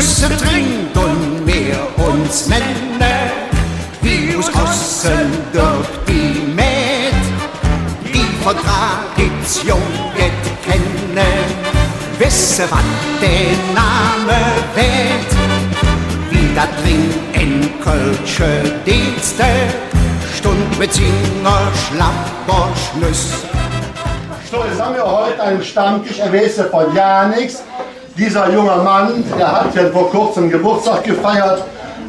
müssen trinkt und mehr uns Männer, wie uns Ossen durch die Mäd, die von Tradition geht kennen, wissen, was der Name wird, wie da drin in Kölsche Dienste, Stund mit Singer, Schlapper, Schnüss. So, jetzt haben wir heute einen Stammtisch, er weiß ja von ja nichts. Dieser junge Mann, der hat ja vor kurzem Geburtstag gefeiert,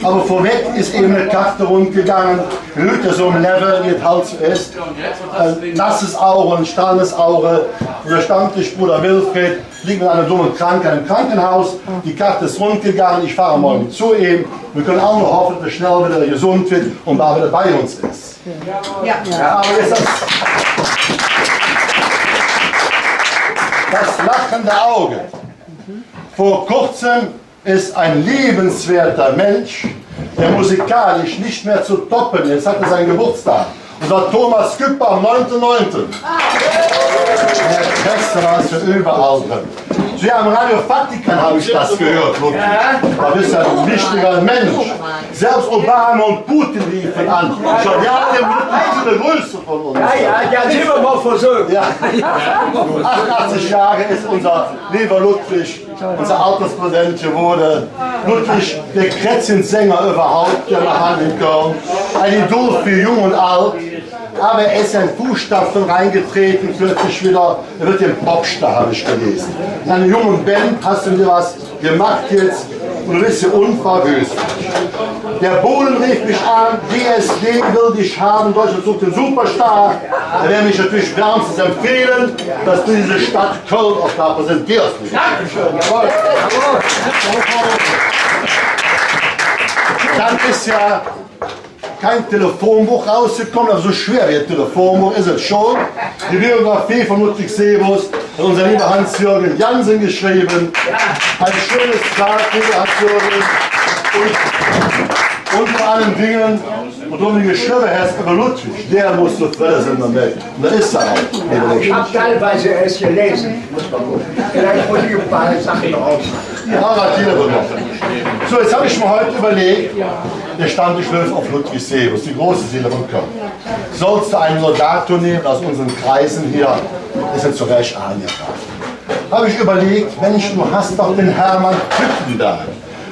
aber vorweg ist eben eine Karte rundgegangen, Leute so ein Level, wie es halt so ist. Ein nasses Auge, ein starres Auge. Der Stammtischbruder Wilfried liegt mit einer dummen Krankheit im Krankenhaus. Die Karte ist rundgegangen, ich fahre morgen zu ihm. Wir können auch nur hoffen, dass er schnell wieder gesund wird und da wieder bei uns ist. Ja, aber jetzt das lachende Auge. Vor kurzem ist ein liebenswerter Mensch, der musikalisch nicht mehr zu toppen ist, hatte seinen Geburtstag. Und war Thomas Küpper am 9.9. Der Beste war es für überall drin. Sie haben Radio Vatikan, habe ich das gehört. Da bist du ein wichtiger Mensch. Selbst Obama und Putin riefen an. Schon ja, der größte von uns. Ja, sind wir mal versucht. Ja. 88 Jahre ist unser lieber Ludwig, unser Alterspräsident geworden. Ludwig, der Krätzchensänger überhaupt, der nach Hand Köln. Ein Idol für Jung und Alt. Aber er ist in Fußstapfen reingetreten, plötzlich wieder, er wird den Popstar, habe ich gelesen. In einer jungen Band hast du dir was gemacht jetzt und du bist ja unverwöst. Der Bohlen rief mich an, DSD will dich haben, Deutschland sucht den Superstar. Da werde ich natürlich wärmstens empfehlen, dass du diese Stadt Köln auch da präsentierst. Dankeschön. Jawohl. Dann ist ja kein Telefonbuch rausgekommen, aber so schwer wie ein Telefonbuch ist es schon. Die Biografie von Ludwig Sebus hat unser lieber Hans-Jürgen Jansen geschrieben. Ein schönes Tag, lieber Hans-Jürgen. Und vor allen Dingen, und du geschrieben hast über Ludwig, der muss zur Fördersender weg. Und da ist er auch. Ich habe teilweise es gelesen. Vielleicht muss ich ein paar Sachen raus. Ja, so, jetzt habe ich mir heute überlegt, der Stammtisch läuft auf Ludwig Sebus, die große Seele von Köln. Sollst du einen Laudator nehmen aus unseren Kreisen hier, ist er zu Recht angefangen. Habe ich überlegt, Mensch, du hast doch den Hermann Tüttenberg.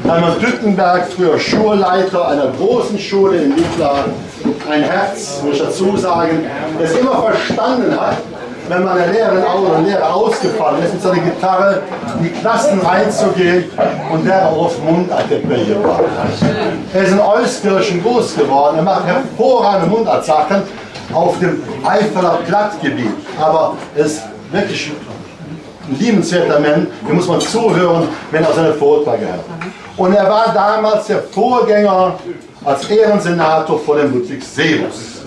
Hermann Tüttenberg, früher Schulleiter einer großen Schule in Wicklar, ein Herz, muss ich dazu sagen, der es immer verstanden hat, wenn man eine Lehrerin oder Lehrer ausgefallen ist, mit seiner Gitarre in die Klassen reinzugehen und der auf Mundartteppich gebracht hat. Er ist in Euskirchen groß geworden, er macht hervorragende Mundartsachen auf dem Eifeler Plattgebiet, aber er ist wirklich ein liebenswerter Mensch, dem muss man zuhören, wenn er seine Vorträge hat. Und er war damals der Vorgänger als Ehrensenator vor dem Ludwig Sebus.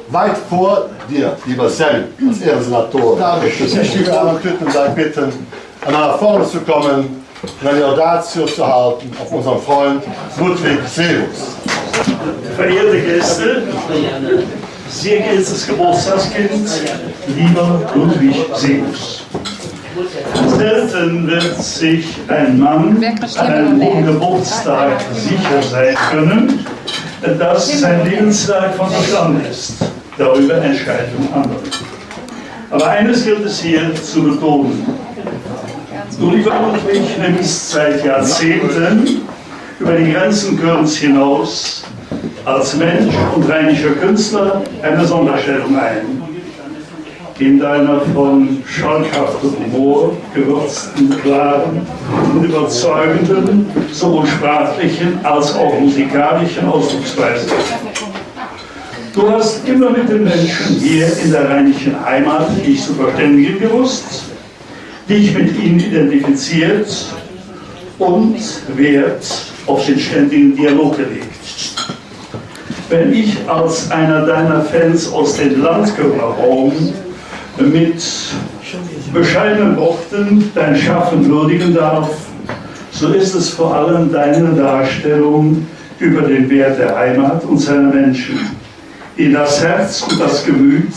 Weit vor dir, lieber Sam, als Ehrensenator. Da möchte ich die Hermann Tüttenberg bitten, nach vorne zu kommen und eine Laudatio zu halten auf unseren Freund Ludwig Sebus. Verehrte Gäste, sehr geehrtes Geburtstagskind, lieber Ludwig Sebus. Selten wird sich ein Mann an einem hohen Geburtstag sicher sein können, dass sein Lebenswerk von Bestand ist. Darüber entscheiden andere. Aber eines gilt es hier zu betonen. Du, lieber Ludwig, nimmst seit Jahrzehnten über die Grenzen Kölns hinaus als Mensch und rheinischer Künstler eine Sonderstellung ein. In deiner von schalkhaftem Humor gewürzten, klaren und überzeugenden, sowohl sprachlichen als auch musikalischen Ausdrucksweise. Du hast immer mit den Menschen hier in der rheinischen Heimat dich zu verständigen gewusst, dich mit ihnen identifiziert und Wert auf den ständigen Dialog gelegt. Wenn ich als einer deiner Fans aus dem Landkölner Raum mit bescheidenen Worten dein Schaffen würdigen darf, so ist es vor allem deine Darstellung über den Wert der Heimat und seiner Menschen, die das Herz und das Gemüt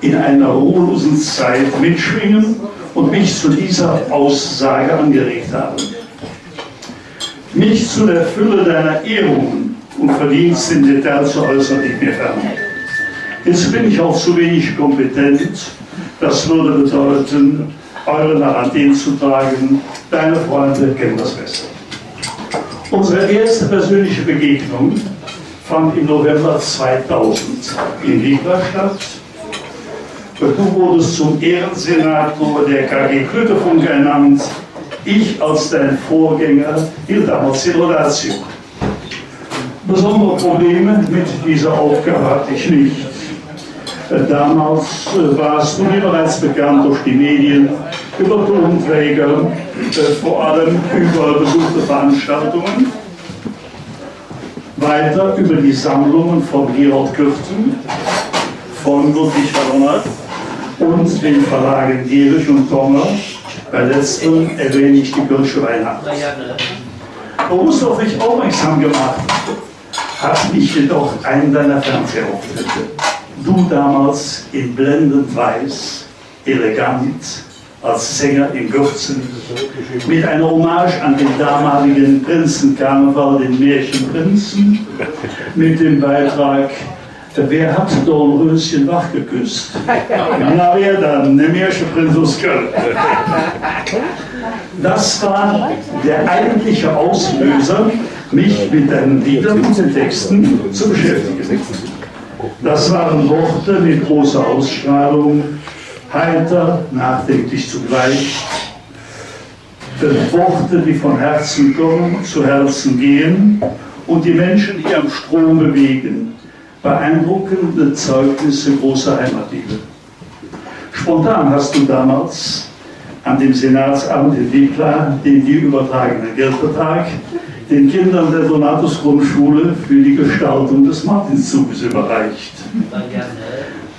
in einer ruhelosen Zeit mitschwingen und mich zu dieser Aussage angeregt haben. Mich zu der Fülle deiner Ehrungen und Verdienste im Detail zu äußern, liegt mir fern. Jetzt bin ich auch zu wenig kompetent. Das würde bedeuten, eure Narrativ zu tragen. Deine Freunde kennen das besser. Unsere erste persönliche Begegnung fand im November 2000 in Riga statt. Du wurdest zum Ehrensenator der KG Klötefunk ernannt. Ich als dein Vorgänger hielt damals die Laudatio. Besondere Probleme mit dieser Aufgabe hatte ich nicht. Damals warst du mir bereits bekannt durch die Medien, über Tonträger, vor allem über besuchte Veranstaltungen, weiter über die Sammlungen von Gerold Kürten, von Ludwig Verlonert und den Verlagen Gierich und Kommer. Bei letzterem erwähne ich die Kölsche Weihnacht. Worum es auf mich aufmerksam gemacht hat mich jedoch einen deiner Fernsehauftritte. Du damals in blendend weiß, elegant, als Sänger in Gürzen, mit einer Hommage an den damaligen Prinzenkarneval, den Märchenprinzen, mit dem Beitrag Wer hat Dornröschen wach geküsst? Na wer dann? Der Märchenprinz aus Köln. Das war der eigentliche Auslöser, mich mit deinen Liedern und den Texten zu beschäftigen. Das waren Worte mit großer Ausstrahlung, heiter, nachdenklich zugleich. Worte, die von Herzen kommen, zu Herzen gehen und die Menschen hier am Strom bewegen. Beeindruckende Zeugnisse großer Heimatliebe. Spontan hast du damals an dem Senatsamt in Wickla den dir übertragenen Geldbetrag den Kindern der Donatus-Grundschule für die Gestaltung des Martinszuges überreicht.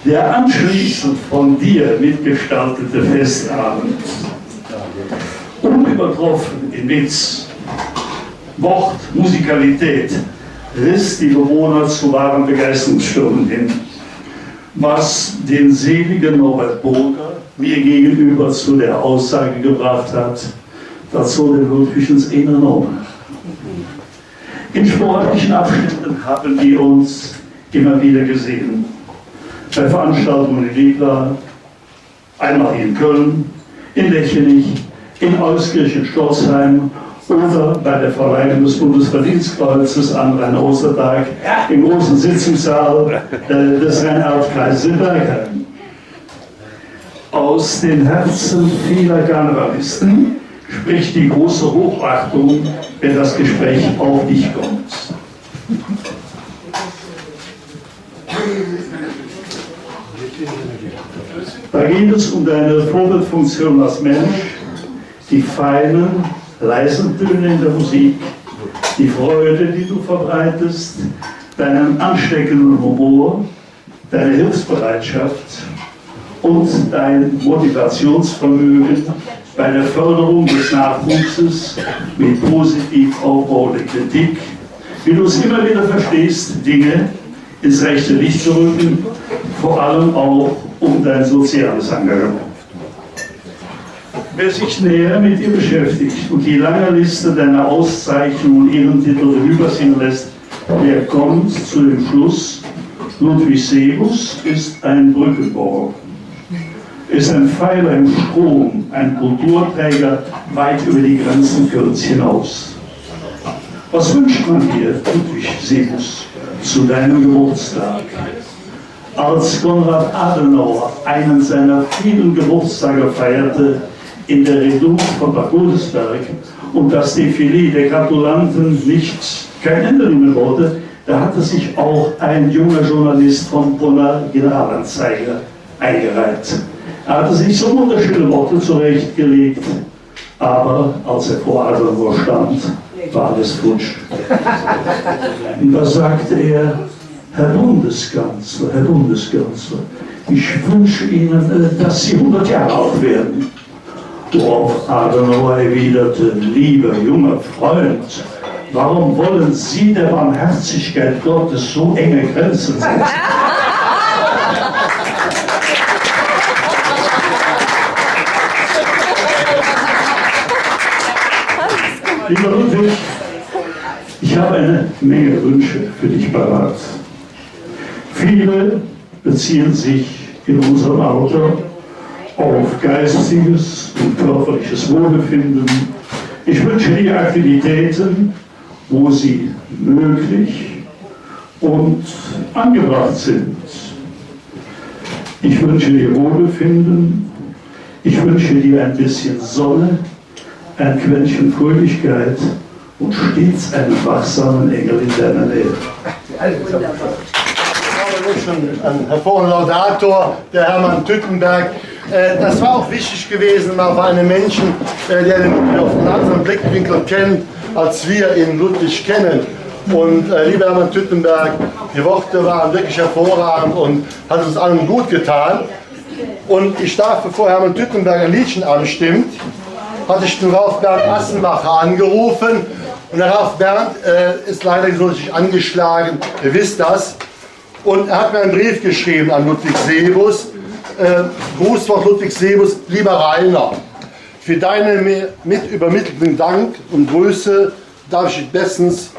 Der anschließend von dir mitgestaltete Festabend, unübertroffen in Witz, Wort, Musikalität, riss die Bewohner zu wahren Begeisterungsstürmen hin, was den seligen Norbert Burger mir gegenüber zu der Aussage gebracht hat, das soll den Ludwigens einen Norm. In sportlichen Abschnitten haben wir uns immer wieder gesehen. Bei Veranstaltungen in Riegler, einmal in Köln, in Lechenich, in Euskirchen-Storzheim oder bei der Verleihung des Bundesverdienstkreuzes an einem Ostertag im großen Sitzungssaal des Rhein-Erft-Kreises in Bergheim. Aus den Herzen vieler Karnevalisten spricht die große Hochachtung, wenn das Gespräch auf dich kommt. Da geht es um deine Vorbildfunktion als Mensch, die feinen, leisen Töne in der Musik, die Freude, die du verbreitest, deinen ansteckenden Humor, deine Hilfsbereitschaft und dein Motivationsvermögen bei der Förderung des Nachwuchses mit positiv aufbauender Kritik, wie du es immer wieder verstehst, Dinge ins rechte Licht zu rücken, vor allem auch um dein soziales Engagement. Wer sich näher mit dir beschäftigt und die lange Liste deiner Auszeichnungen und Ehrentitel übersehen lässt, der kommt zu dem Schluss, Ludwig Sebus ist ein Brückenbauer, ist ein Pfeiler im Strom, ein Kulturträger weit über die Grenzen Kölns hinaus. Was wünscht man dir, Ludwig Sebus, zu deinem Geburtstag? Als Konrad Adenauer einen seiner vielen Geburtstage feierte, in der Redoute von Bad Godesberg und das Defilé der Gratulanten kein Ende nehmen wollte, da hatte sich auch ein junger Journalist vom Brunner Generalanzeiger eingereiht. Er hatte sich so wunderschöne Worte zurechtgelegt, aber als er vor Adenauer stand, war alles futsch. Und da sagte er, Herr Bundeskanzler, ich wünsche Ihnen, dass Sie 100 Jahre alt werden. Worauf Adenauer erwiderte, lieber junger Freund, warum wollen Sie der Barmherzigkeit Gottes so enge Grenzen setzen? Lieber Ludwig, Ich habe eine Menge Wünsche für dich parat. Viele beziehen sich in unserem Alter auf geistiges und körperliches Wohlbefinden. Ich wünsche dir Aktivitäten, wo sie möglich und angebracht sind. Ich wünsche dir Wohlbefinden. Ich wünsche dir ein bisschen Sonne, ein Quäntchen Fröhlichkeit und stets einen wachsamen Engel in deiner Nähe. Ein hervorragender Laudator, der Hermann Tüttenberg. Das war auch wichtig gewesen, mal für einen Menschen, der den Ludwig auf einen anderen Blickwinkel kennt, als wir ihn Ludwig kennen. Und lieber Hermann Tüttenberg, die Worte waren wirklich hervorragend und hat uns allen gut getan. Und ich darf, bevor Hermann Tüttenberg ein Liedchen anstimmt, hatte ich den Ralf Bernd Assenmacher angerufen. Und der Ralf Bernd ist leider gesundheitlich angeschlagen, ihr wisst das. Und er hat mir einen Brief geschrieben an Ludwig Sebus. Grußwort Ludwig Sebus, lieber Rainer, für deinen mit übermittelten Dank und Grüße darf ich dich bestens,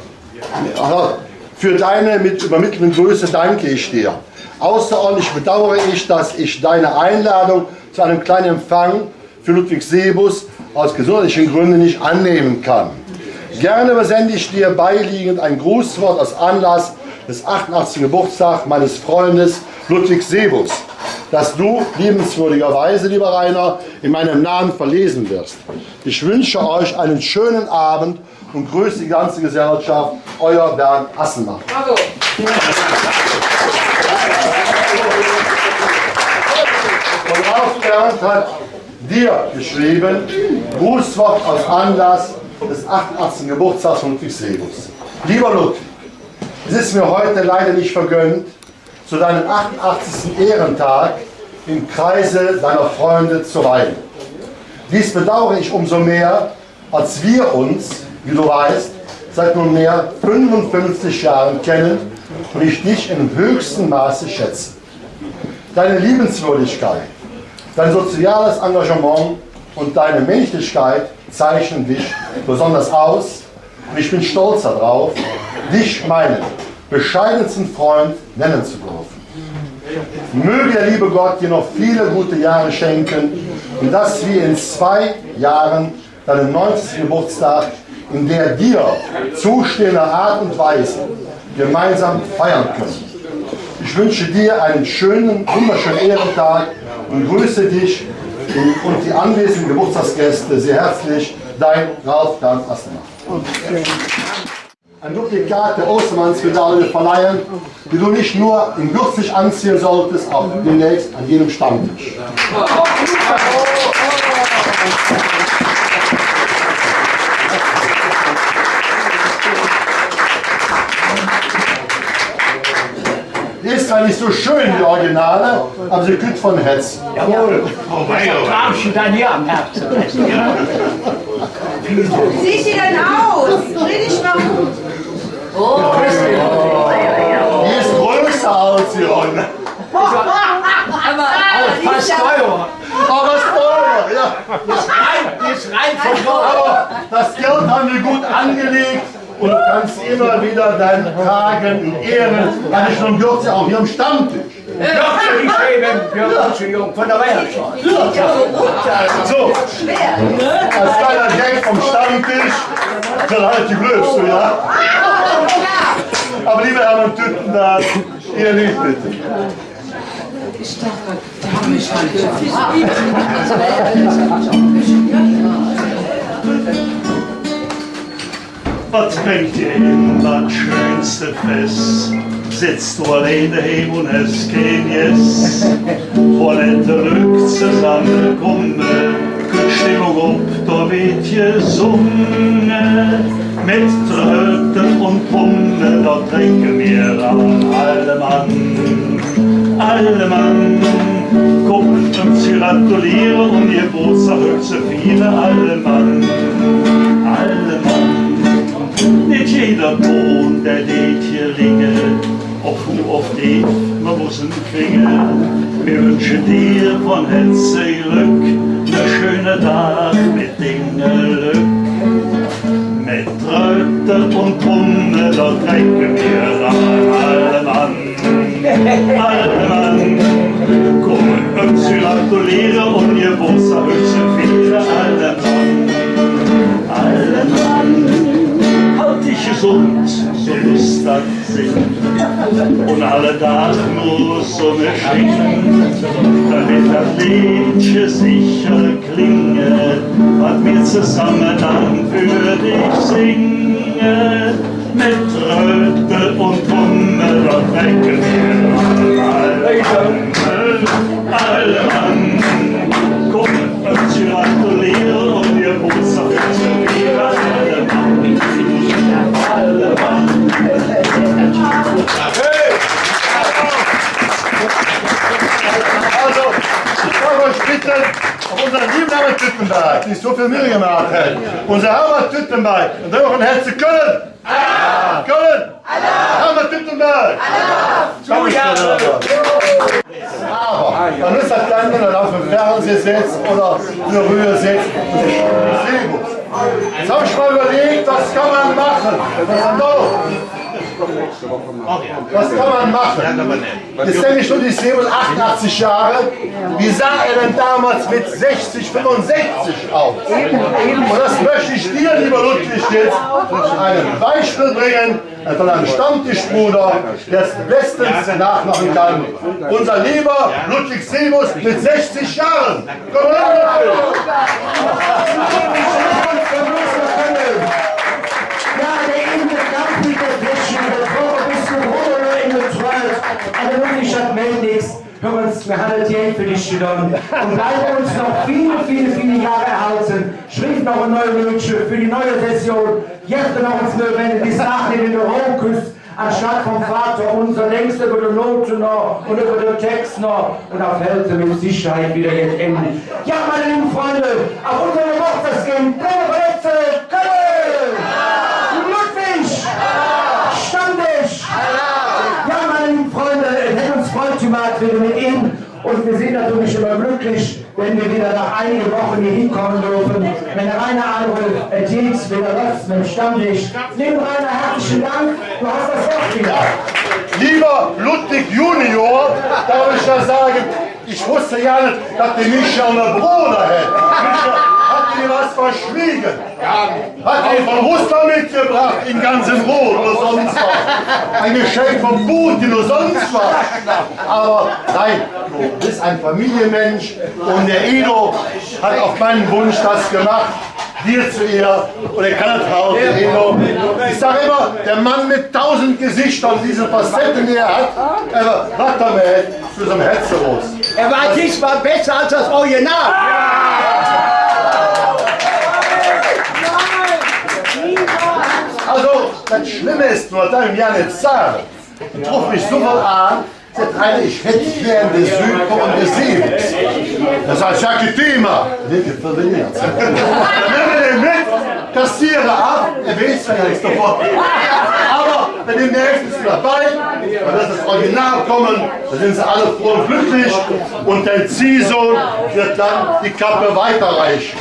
für deine mit übermittelten Grüße danke ich dir. Außerordentlich bedauere ich, dass ich deine Einladung zu einem kleinen Empfang für Ludwig Sebus aus gesundheitlichen Gründen nicht annehmen kann. Gerne übersende ich dir beiliegend ein Grußwort aus Anlass des 88. Geburtstags meines Freundes Ludwig Sebus, das du liebenswürdigerweise, lieber Rainer, in meinem Namen verlesen wirst. Ich wünsche euch einen schönen Abend und grüße die ganze Gesellschaft, euer Bernd Assenmacher. Bravo. Und Ralf Bernd hat dir geschrieben, Grußwort aus Anlass des 88. Geburtstags von Ludwig Sebus. Lieber Ludwig, es ist mir heute leider nicht vergönnt, zu deinem 88. Ehrentag im Kreise deiner Freunde zu weilen. Dies bedauere ich umso mehr, als wir uns, wie du weißt, seit nunmehr 55 Jahren kennen und ich dich in höchstem Maße schätze. Deine Liebenswürdigkeit, dein soziales Engagement und deine Menschlichkeit zeichnen dich besonders aus und ich bin stolz darauf, dich meinen bescheidensten Freund nennen zu dürfen. Möge der liebe Gott dir noch viele gute Jahre schenken und dass wir in 2 Jahren deinen 90. Geburtstag in der dir zustehender Art und Weise gemeinsam feiern können. Ich wünsche dir einen schönen, wunderschönen Ehrentag und grüße dich und die anwesenden Geburtstagsgäste sehr herzlich, dein Ralf Bernd Assenmacher. Ein Duplikat der Ostermannsmedaille verleihen, die du nicht nur in gürzig anziehen solltest, auch demnächst an jedem Stammtisch. Die ist zwar nicht so schön, die Originale, aber sie kühlt von Hetzen. Jawohl. Das tragst du dann hier am Herzen. Wie sieht sie denn aus? Dreh dich mal um. Die ist größer als die Runde. Aber fast teurer. Aber es ist teurer, ja. Die ist rein vom Gold. Aber das Geld haben wir gut angelegt und du kannst immer wieder deinen Kragen in Ehren, hatte ich schon Gürtel auch hier am Stammtisch. Jung von der Weihnachtsstraße. So, als kleiner Gag vom Stammtisch, dann halt die Blödste, ja? Aber lieber Hermann Tüttenberg, ihr nicht bitte. Ich dachte, der hat mich halt Was bringt dir hin, das schönste Fest? Sitzt du allein daheim und hast kein Yes? Wollen Glück zusammenkommen, die Stimmung ab, da wird gesungen. Mit Tröten und Trommeln, da trinken wir an alle Mann. Kommt uns zu gratulieren und ihr Geburtstag zu feiern, alle Mann. Nicht jeder Ton, der lädt hier liegen, auf Hu, auf Eve, man muss ihn kriegen. Wir wünschen dir von Herzen Glück, ne schönen Tag mit Dinge Glück. Mit Tröten und Trommeln denken wir alle Mann. Alle Mann, kommen uns gratulieren und ihr Bossa wünschen viele alle Mann. Alle Mann, halt dich gesund, so Lust hat sind. Und alle Daten nur so ne Schwingen, damit das Liedchen sicher klinge, was wir zusammen dann für dich singen. Mit Tröte und Trommel, da denken wir alle Mann. Kommt uns gratulieren und ihr Bossa wünschen wir alle Mann. Alle Mann. Also, ich darf euch bitten, auf unseren lieben Herbert Tüttenberg, die so viel Mühe gemacht hat, unser Herbert Tüttenberg, und dann noch ein Herz zu Köln. Köln! Herbert Tüttenberg! Aber man ist das dann, wenn er auf dem Fernseher sitzt oder in der Rühe sitzt. Jetzt habe ich mal überlegt, was kann man machen? Was kann man machen? Jetzt nenne ich schon die Sebus 88 Jahre. Wie sah er denn damals mit 60, 65 aus? Und das möchte ich dir, lieber Ludwig, jetzt ein Beispiel bringen von einem Stammtischbruder, der es bestens nachmachen kann. Unser lieber Ludwig Sebus mit 60 Jahren. Komm her, Ludwig! Ja, der in der Kampf mit der Fläche, der Frau bis zum Ruder in der Twilight, aber wirklich hat mir nichts. Wir haben das Geld für dich genommen und bleiben uns noch viele Jahre erhalten. Schrift noch ein neues Liedchen für die neue Session. Jetzt noch uns nur, wenn bis nachher in der Rohküste, anstatt vom Vater unser längst über die Noten noch und über den Text noch und auf Hälfte mit Sicherheit wieder jetzt enden. Ja, meine lieben Freunde, auf unserem Hochzeitsgehen, Brennweite, Köln! Ludwig! Standisch! Ja, meine lieben Freunde, es hat uns Freude gemacht wieder mit Ihnen und wir sind natürlich immer glücklich, wenn wir wieder nach einigen Wochen hier hinkommen dürfen. Wenn der Rainer anruft, jetzt wieder läuft mit dem Stammtisch. Lieber Rainer, herzlichen Dank, du hast das Wort wieder. Lieber Ludwig Junior, darf ich da sagen, ich wusste ja nicht, dass der Micha einen Bruder hätte. Micha hat dir was verschwiegen. Hat ihn von Russland mitgebracht, in ganzen Rot oder sonst was. Ein Geschenk von Putin oder sonst was. Aber nein, du bist ein Familienmensch und der Edo hat auf meinen Wunsch das gemacht. Dir zu ihr und er kann es auch, der Edo. Ich sage immer, der Mann mit 1000 Gesichtern, diese Facetten, die er hat, was damit für so ein Herzlos. Er war diesmal besser als das Original. Also, das Schlimme ist nur, dass ich mir nicht sagen. Ich rufe mich sofort an, sagt einer, ich hätte gern den Süper und den Sebus. Das heißt, ja, kein Thema. Nicht verdient. Dann nehmen wir den mit, kassiere ab, er weiß ja nichts davon. Aber wenn die nächsten dabei, wenn das das Original kommen, dann sind sie alle froh und glücklich und der Ziehsohn wird dann die Kappe weiterreichen.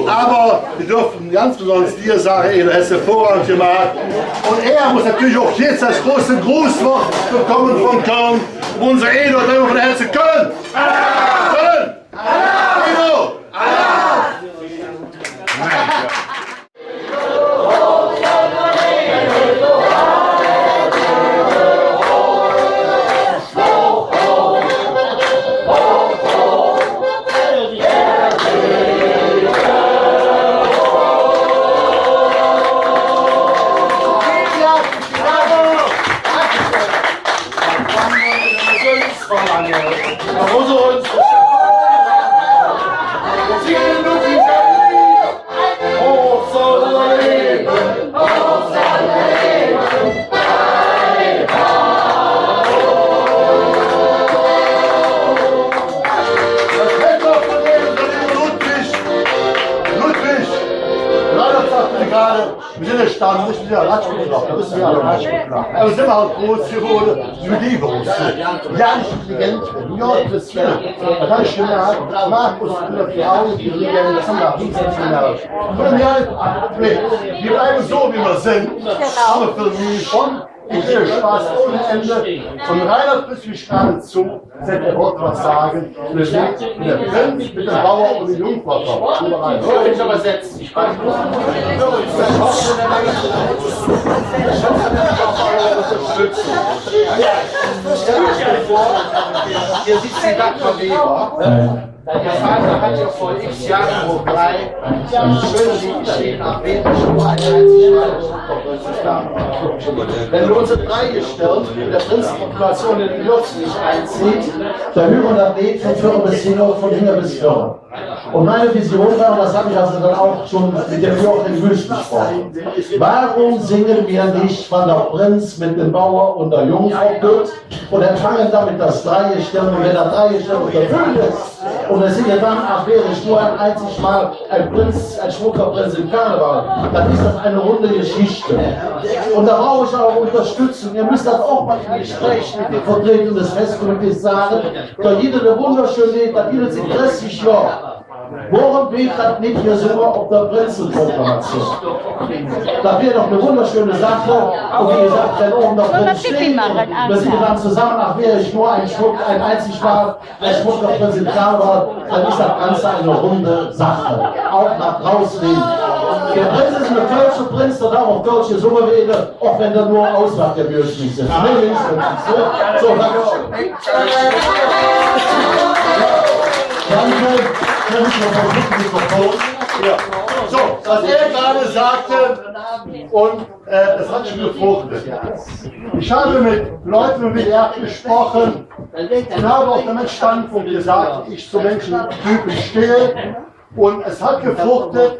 Aber wir dürfen ganz besonders dir sagen, ey, du hast hervorragend gemacht. Und er muss natürlich auch jetzt das große Grußwort bekommen von Köln. Unser Edo, der von der Herze Köln! Köln! Edo! wir sind erstanden, wir sind ja Ratschbeklagt, das ist ja Ratschbeklagt. Aber wir sind halt groß geworden, wie die groß sind. Ja, nicht intelligent, ja, das ist ja. Da kann ich gemerkt, Markus und die Frauen, die Regeln, das haben wir auch nicht gemerkt. Und ja, wir bleiben so, wie wir sind, aber für mich schon. Ich sehe Spaß ohne Ende. Von Reinhard bis wir gerade zu, wird der Wort was sagen. Wir sind mit der Prinz, mit dem Bauer und dem Jungfrau. Ich übersetzt. Ich weiß nicht. Hier sitzt die Dagmar Weber. Der Vater hat ja vor x Jahren wo drei schöne Lied stehen, am Beten schon mal eine einzige Mal. Wenn wir unsere drei gestellt, der Prinzipation in die Lutz nicht einzieht, der Hügel am Weg von Führer bis Hinter, von Hinter bis Führer. Und meine Vision war, und das habe ich also dann auch schon mit dem Joachim Wüst gesprochen, warum singen wir nicht von der Prinz mit dem Bauer und der Jungfrau Goethe und empfangen damit das Dreieckstern, und wenn das Dreieckstern unterfüllt ist, und es singe dann, ach wäre ich nur ein einzig Mal ein Prinz, ein schmucker Prinz im Karneval, dann ist das eine runde Geschichte. Und da brauche ich auch Unterstützung. Ihr müsst das auch mal im Gespräch mit den Vertretern des Festkomitees sagen, da jeder eine wunderschöne Lied, da jeder sind 30 Jahre. Worum geht das nicht hier sogar auf der Prinzenproklamation? Da wäre doch eine wunderschöne Sache. Und wie gesagt, wenn oben der Prinz steht, wir sind dann zusammen, ach wäre ich nur ein Schmuck, ein einzig Mal, ein Schmuck der Prinz im Karneval, dann ist das Ganze eine runde Sache. Auch nach draußen hin. Der Prinz ist ein kölscher Prinz, der darf auch kölsche Summe wählen, auch wenn der nur ausmacht, der Bürsch nicht ist. So, danke schön. Danke. So, was er gerade sagte, und das hat schon gefruchtet. Ich habe mit Leuten wie er gesprochen und habe auch damit Standpunkt gesagt, ich zu Menschentypen stehe. Und es hat gefruchtet,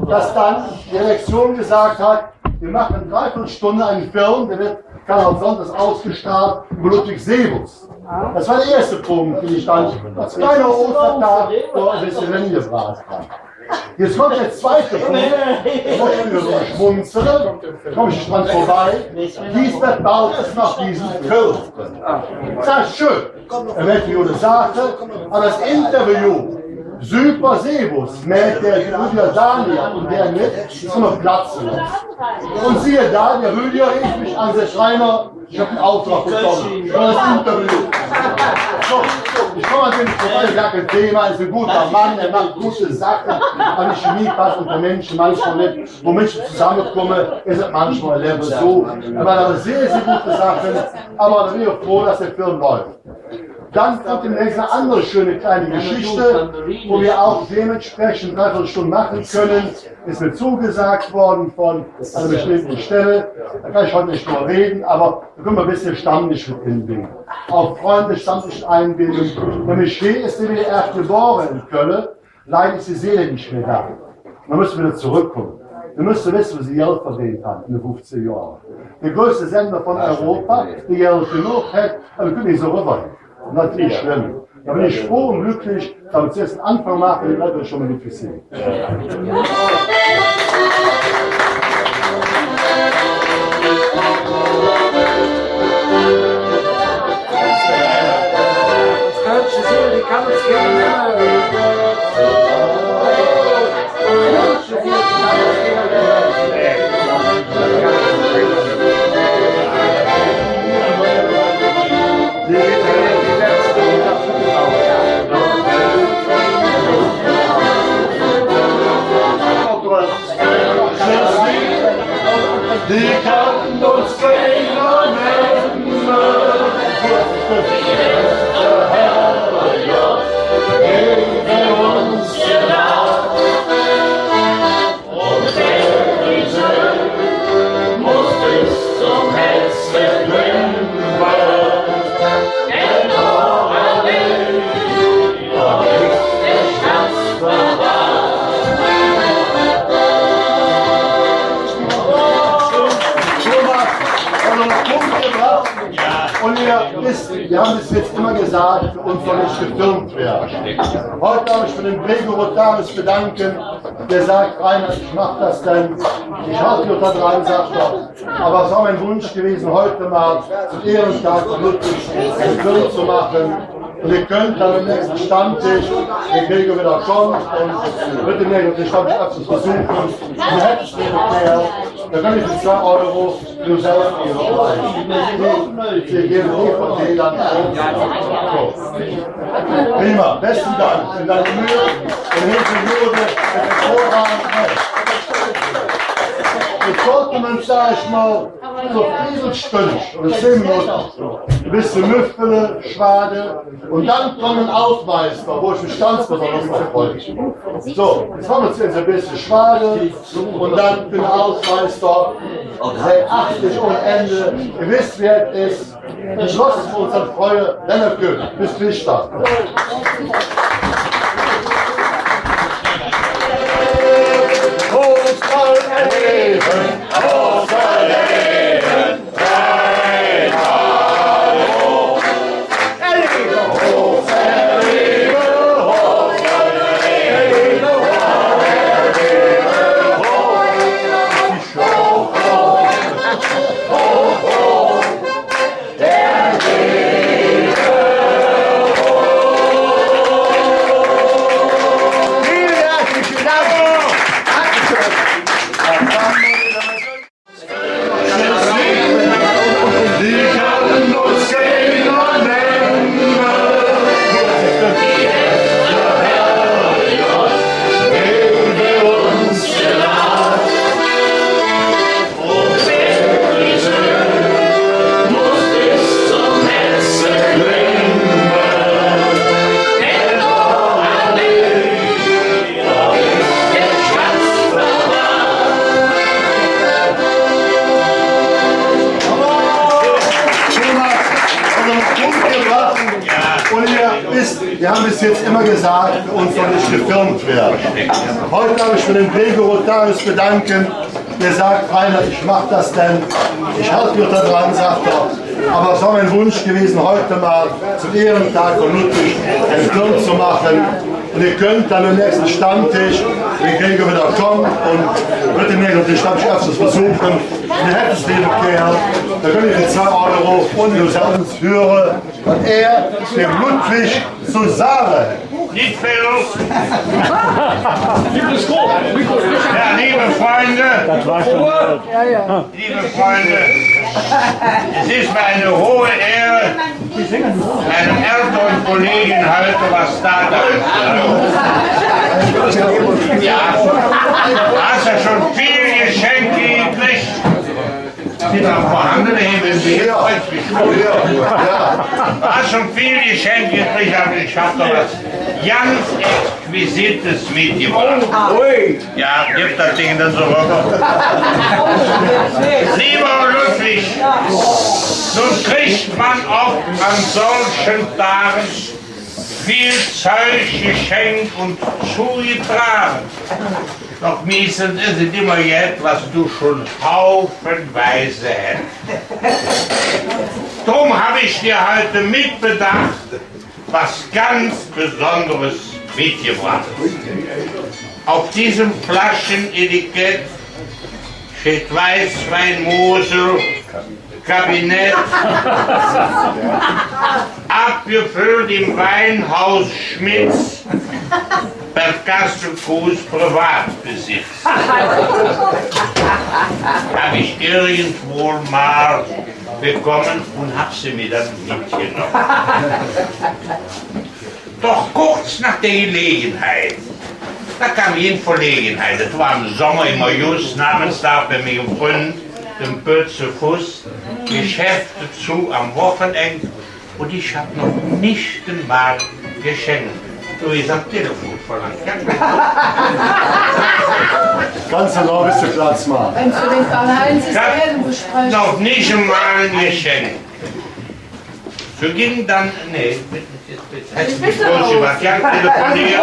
dass dann die Direktion gesagt hat, wir machen in 3/4 Stunde einen Film, der wird Karl Sonntags ausgestrahlt über Ludwig Sebus. Das war der erste Punkt, den ich dann als kleiner Ostertag so ein bisschen hingebracht habe. Jetzt kommt der zweite Punkt, wo ich schmunzele, komme ich dran vorbei, Giesbert baut es nach diesem Film. Das ist schön, er wird die Jude sagte, aber das Interview, Super Sebus, mit der Rüdiger Daniel und der mit, ist immer platzen. Und siehe da, der Rüdiger rief mich an, der Schreiner, ich habe einen Auftrag bekommen, für das Interview. So, ich komme an den vorbei, ich sage, Thema ist ein guter Mann, er macht gute Sachen, aber die Chemie passt unter Menschen manchmal nicht. Wo Menschen zusammenkommen, ist es manchmal leer so. Er macht aber sehr, sehr gute Sachen, aber da bin ich froh, dass der Film läuft. Dann kommt demnächst eine andere schöne kleine Geschichte, wo wir auch dementsprechend 3/4 Stunden machen können. Ist mir zugesagt worden von einer bestimmten Stelle. Da kann ich heute nicht drüber reden, aber da können wir ein bisschen Stammtisch mit hinbinden. Auch Freunde Stammtisch einbinden. Der Michel ist nämlich erst geboren in Köln. Leider ist die Seele nicht mehr da. Man muss wieder zurückkommen. Wir müssen wissen, wie sie Geld verdient haben in den 15 Jahren. Der größte Sender von Europa, der Geld genug hat, aber wir können nicht so rüber. Und das ist nicht schlimm. Da bin ich froh und glücklich, dass wir zuerst einen Anfang machen und die Leute schon mal mitgesehen. Die kann uns keiner nehmen. Der Herrgott gegen uns gedacht. Und der muss bis zum letzten Leben. Denn allein noch ist der Schatz verwahrt. Und ihr wisst, wir haben es jetzt immer gesagt, für uns soll nicht gefilmt werden. Heute darf ich für den Gregor Rotaris bedanken, der sagt, Rainer, ich mach das dann, ich halte mich da dran, sagt er. Aber es war mein Wunsch gewesen, heute mal zum Ehrentag von Ludwig ein Film zu machen. Und ihr könnt dann am nächsten Stammtisch, den Gregor wieder kommt und wird den nächsten Stammtisch abends besuchen. Und ihr hättet es nicht mehr, da kann ich für 2 € nur selber wir geben die von denen dann so. Prima, besten Dank für deine Mühe und Hilfe wurde hervorragend. Jetzt sollte man, sag ich mal, so Viertelstunde oder 10 Minuten, ein bisschen Müffele, Schwade und dann kommen Aufmeister, wo ich mich ganz besonders freue. So, jetzt haben wir zuerst ein bisschen Schwade und dann bin Aufmeister, sei 80 ohne Ende, ihr wisst wer es ist, ich lasse es uns an Freue, Lennart König, bis Lichter. Wir haben bis jetzt immer gesagt, für uns soll nicht gefilmt werden. Heute habe ich mir den Gregor Rotarius bedanken. Der sagt, Rainer, ich mache das denn. Ich halte mich da dran, sagt er. Aber es war mein Wunsch gewesen, heute mal zum Ehrentag von Ludwig einen Film zu machen. Und ihr könnt dann am nächsten Stammtisch, wenn Gregor wieder kommt und wird den nächsten Stammtisch öfters besuchen. Und ihr hättet es, liebe Kerl, da könnt ihr die 2 € und du selbst hören. Und er, dem Ludwig zu sagen. Nicht viel. Ja, liebe Freunde, es ist mir eine hohe Ehre, einem älteren Kollegen heute was da Ja, hast du schon viel Geschenke gekriegt? Die da vorhanden haben wir hast schon viel Geschenke gekriegt, aber ich habe doch was ganz Exquisites mitgebracht. Ja, gib das Ding dann so rüber. Lieber Ludwig, nun kriegt man oft an solchen Tagen viel Zeug geschenkt und zugetragen. Doch meistens ist es immer jetzt, was du schon haufenweise hättest. Drum habe ich dir heute mitbedacht, was ganz Besonderes mitgebracht. Auf diesem Flaschenetikett steht Weißwein Mosel, Kabinett, abgefüllt im Weinhaus Schmitz, Bergkastenfuß Privatbesitz. Habe ich irgendwo mal bekommen und habe sie mir dann mitgenommen. Doch kurz nach der Gelegenheit, da kam ich in Verlegenheit, das war im Sommer im August, Namenstag bei mir im Freund, dem Bötze Fuß, Geschäfte zu am Wochenende und ich habe noch nicht einmal geschenkt. So ist am Telefon verlangt. Ganz genau bist du Platz machen. Wenn du den Karl-Heinz ist Ich noch nicht einmal ein Geschenk. So ging dann, nee, hättest du mich was ja telefoniert.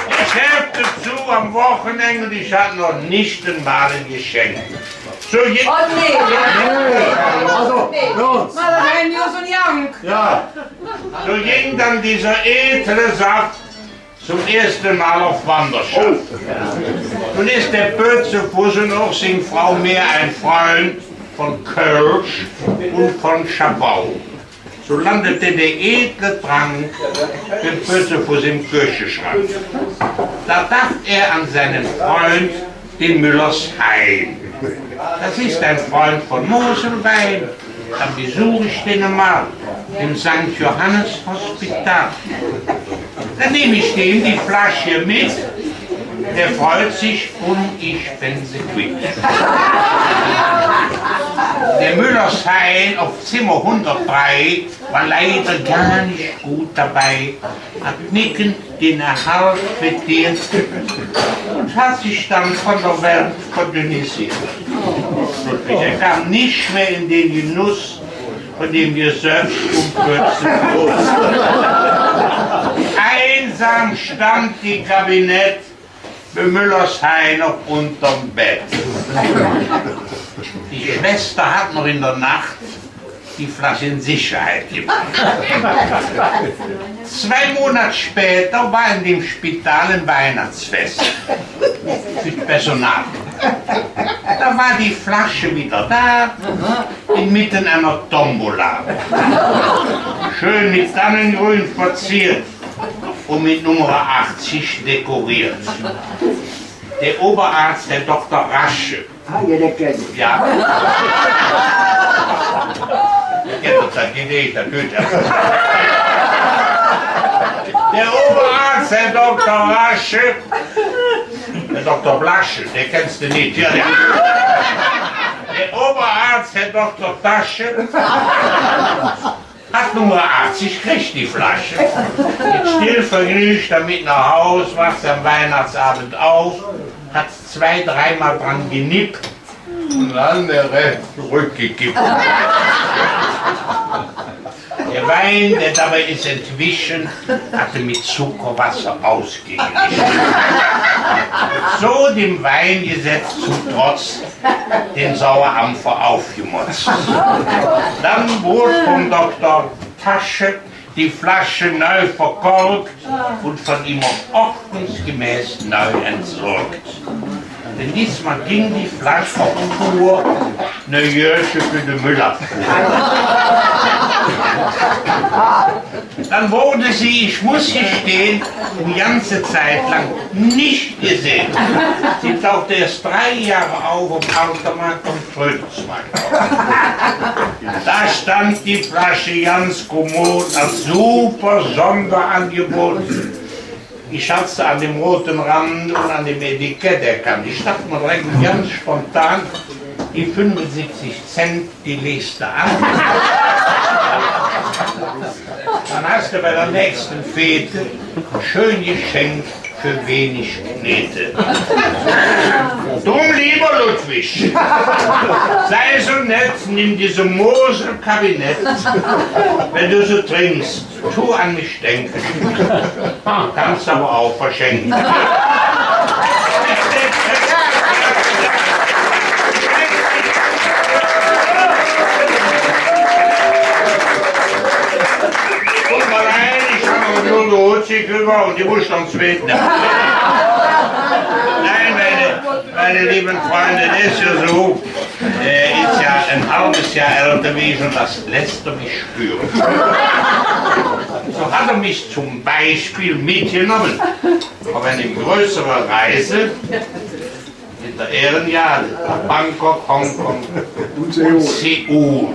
Geschäfte zu am Wochenende und ich hatte noch nicht einmal ein Geschenk. So jetzt. Oh nee! Also, los. Mal ein Jus und Jank! Ja, So ging dann dieser edle Saft zum ersten Mal auf Wanderschaft. Nun ist der Bötzefuß und auch seine Frau mehr ein Freund von Kölsch und von Schabau. So landete der edle Trank den Bötzefuß im Küchenschrank. Da dachte er an seinen Freund, den Müllers Hein. Das ist ein Freund von Moselwein. Dann besuche ich den mal im St. Johannes Hospital. Dann nehme ich dem die Flasche mit. Der freut sich und ich bin sie quitt. Der Müllers Hein auf Zimmer 103 war leider gar nicht gut dabei, hat nickend den Erhalt quittiert und hat sich dann von der Welt verdünnisiert. Er kam nicht mehr in den Genuss von dem Gesöff und Bötzefuß. Einsam stand die Kabinett bei Müllers Hein noch unterm Bett. Die Schwester hat noch in der Nacht die Flasche in Sicherheit gebracht. 2 Monate später war in dem Spital ein Weihnachtsfest für das Personal. Da war die Flasche wieder da, inmitten einer Tombola. Schön mit Tannengrün verziert und mit Nummer 80 dekoriert. Der Oberarzt, der Dr. Rasche. Ja. Der Oberarzt, der Dr. Rasche, der Dr. Blasche, der kennst du nicht, ja, der Oberarzt, der Dr. Tasche, hat Nummer 80, kriegt die Flasche. Geht still vergnügt damit nach Haus, wacht am Weihnachtsabend auf, hat 2-, 3-mal dran genippt und dann der Rest zurückgekippt. Der Wein, der dabei ist entwichen, hatte mit Zuckerwasser ausgemischt. So dem Weingesetz zum Trotz den Sauerampfer aufgemotzt. Dann wurde vom Dr. Tasche die Flasche neu verkorkt und von ihm auch ordnungsgemäß neu entsorgt. Denn diesmal ging die Flasche auf Tour, eine Jörsche für den Müller. Dann wurde sie, ich muss gestehen, die ganze Zeit lang nicht gesehen. Sie tauchte erst 3 Jahre auf am Automarkt und Trödelsmarkt. Da stand die Flasche ganz kommod als super Sonderangebot. Ich schatzte an dem roten Rand und an dem Etikett erkannt. Ich dachte mir direkt ganz spontan, die 75 Cent, die legst du an. Dann hast du bei der nächsten Fete schön geschenkt für wenig Knete. Drum, lieber Ludwig, sei so nett, nimm diese Mosel-Kabinett. Wenn du so trinkst, tu an mich denken. Kannst aber auch verschenken. Guck mal rein, ich habe nur eine Hutze über und die muss dann zweiten. Nein, meine lieben Freunde, das ist ja so, ist ja ein halbes Jahr älter wie ich und das lässt er mich spüren. So hat er mich zum Beispiel mitgenommen auf eine größere Reise mit der Ehrenjahre nach Bangkok, Hongkong und Seoul.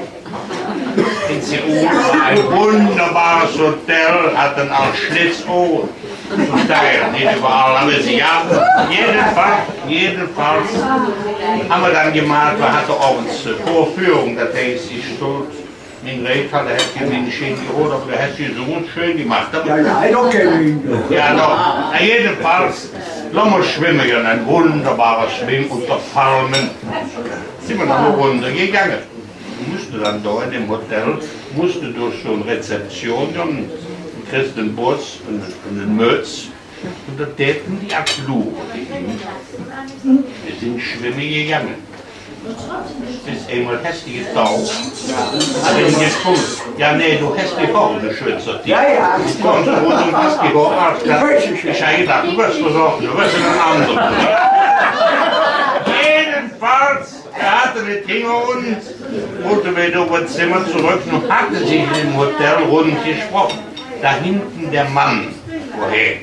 In Seoul war ein wunderbares Hotel, hatten auch Schlitzohren. Steil, nicht überall, aber sie ja. Jedenfalls haben wir dann gemacht, wir hatten auch eine Vorführung, das heißt, ich stolz. Mein Reiter, der hat die nicht schön geholt, aber der hat sie so schön gemacht. Ja, doch. Na, jedenfalls, lassen wir schwimmen, ja, ein wunderbarer Schwimm unter Palmen. Sind wir noch eine Runde gegangen. Musste dann da in dem Hotel, musste durch so eine Rezeption, dann kriegst du einen Bus und einen Mütz und da täten die Abflug. Wir sind schwimmen gegangen. Das ist einmal hässliche Tau. Wenn ich jetzt komme, ja nee, du hast die Haare so schön sortiert. Ja, ja. Du kommst und du hast die Haare. Ich habe gedacht, du wirst versorgen, du wirst in einen anderen. Jedenfalls, er hatte die Finger und wollte wieder über das Zimmer zurück und hatte sich im Hotel rund gesprochen. Da hinten der Mann, woher?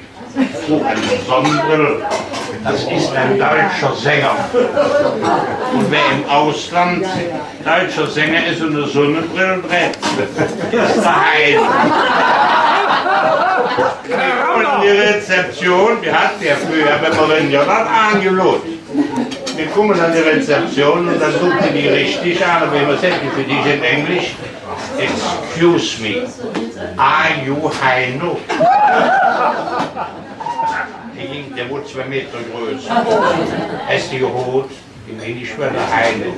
So eine Sonnenbrille, das ist ein deutscher Sänger. Und wer im Ausland deutscher Sänger ist und eine Sonnenbrille trägt, ist verheilt. Und die Rezeption, die hat der früher, wenn man den ja dann angelohnt. Wir kommen an die Rezeption und dann guckt die richtig an, aber immer sagt die für dich in Englisch, excuse me, are you Heino? Der wurde 2 Meter größer. Hast du gehört? Ich meine, ich war der Heino.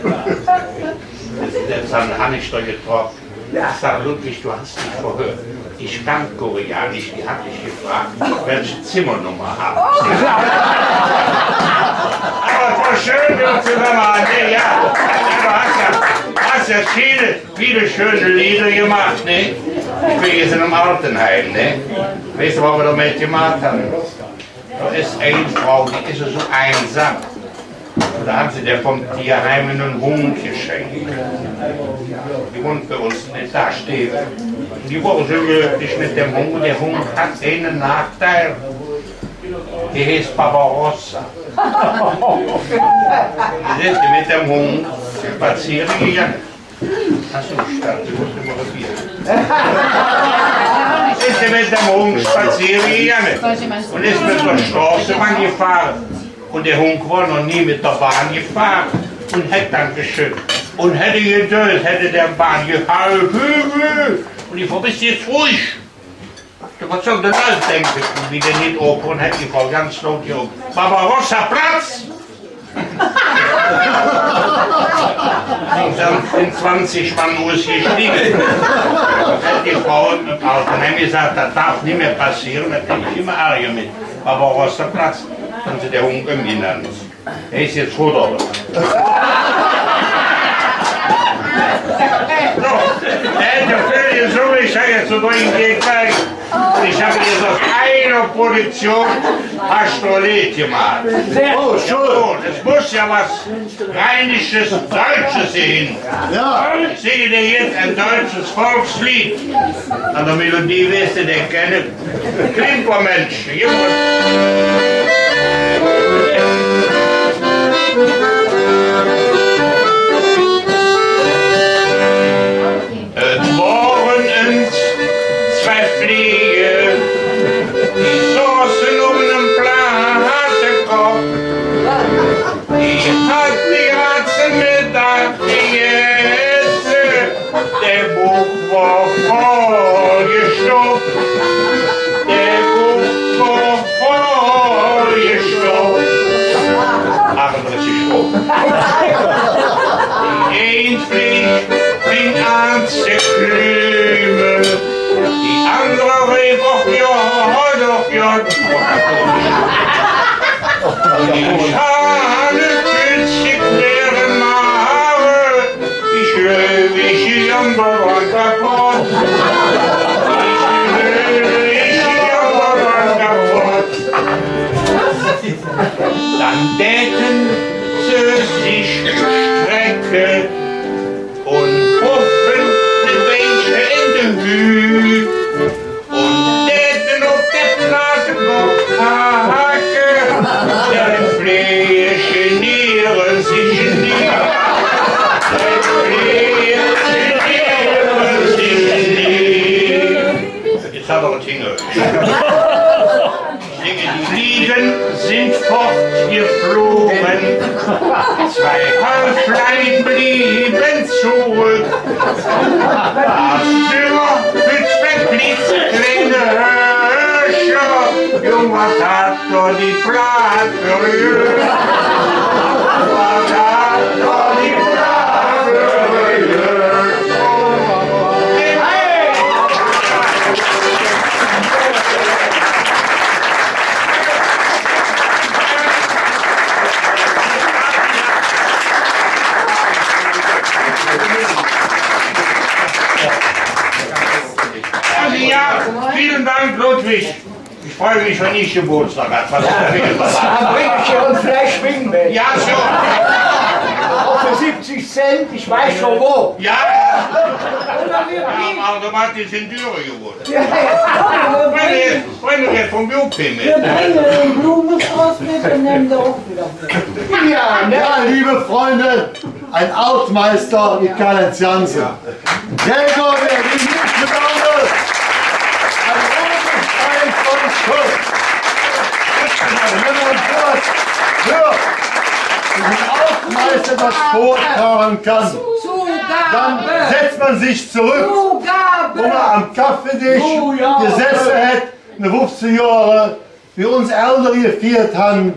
Dann habe ich da getroffen. Ich sage, Ludwig, du hast dich verhört. Ich kann Koreanisch, die habe ich gefragt, welche Zimmernummer haben Sie? Aber es war schön, wir uns zusammen. Ne? Ja, du hast ja viele schöne Lieder gemacht. Ne? Ich bin jetzt in einem Altenheim. Ne? Weißt du, was wir damit gemacht haben? Da ist eine Frau, die ist so einsam. Da haben sie der vom Tierheim einen Hund geschenkt. Die wohnt bei uns nicht da stehen. Die war so glücklich mit dem Hund. Der Hund hat einen Nachteil. Die heißt Barbarossa. Die sind mit dem Hund spazieren gegangen. Achso, du musst überrasieren. Ist sie mit dem Hund spazieren gegangen und ist mit der Straßenbahn gefahren. Und der Hund war noch nie mit der Bahn gefahren und hätte dann geschüttet. Und hätte gedöst, hätte der Bahn gehalten. Und die Frau, bist du jetzt ruhig? Was soll denn das denken? Und wie der nicht oben und hätte die Frau ganz laut gerufen, Barbarossa, Platz! Und dann in 20 Mann ausgestiegen. Hat die Frau im Altenheim gesagt, das darf nicht mehr passieren, das hätte ich immer Ärger mit. Barbarossa, Platz! Haben sie der Hund genannt. Er ist jetzt Futter. So, ich habe jetzt so durchgekriegt. Ich habe jetzt auf einer Produktion Pastorlet gemacht. Oh, schön. Es muss ja was Rheinisches, Deutsches hier hin. Ja. Ich singe dir jetzt ein deutsches Volkslied. An der Melodie wirst du den kennen. Klimpermensch. Morgens 2 Fliegen, die saßen den Platenkopf. Die hat die ganze Mittag gegessen, der Buch war vollgestopft. Der Buch war vollgestopft. 38 Strophen. Die fing an zu klümen, die andere rief, doch ja. Ich habe kürzlich leere Haare, ich löwe ich am Bauern kaputt. Dann täten sie sich strecken und puffen die Beine in den Hü. Und täten auf der Platte noch Hake, denn Flehe genieren sich nie. Denn Flehe genieren sich nie. Jetzt hat er das hingehört. Die Fliegen sind fortgeflogen, 2 Häuflein blieben zurück. Das Zimmer mit 2 klitzekleine Hörscher, Junge hat doch die Platte berührt. Was hat doch die Platte berührt? Ludwig, ich freue mich, wenn ich Geburtstag habe. Was Dann bringe ich dir ein Fleisch Schwingmehl. ja, schon. Auch für 70 Cent, ich weiß schon wo. Ja, am automatisch in Düre geworden. Freunde, wir vom Biopimmel. Wir bringen den Blumenstrauß mit und nehmen da auch wieder mit. Ja, liebe Freunde, ein Altmeister wie Karl-Heinz Jansen. Gregor, der liegt mit uns. Ein Rosenstein von Schutz. Wenn man das hört, wie ein Altmeister das vortragen kann, dann setzt man sich zurück, wo man am Kaffeetisch gesessen hat, eine 15 Jahre, wie uns Ältere gefeiert haben.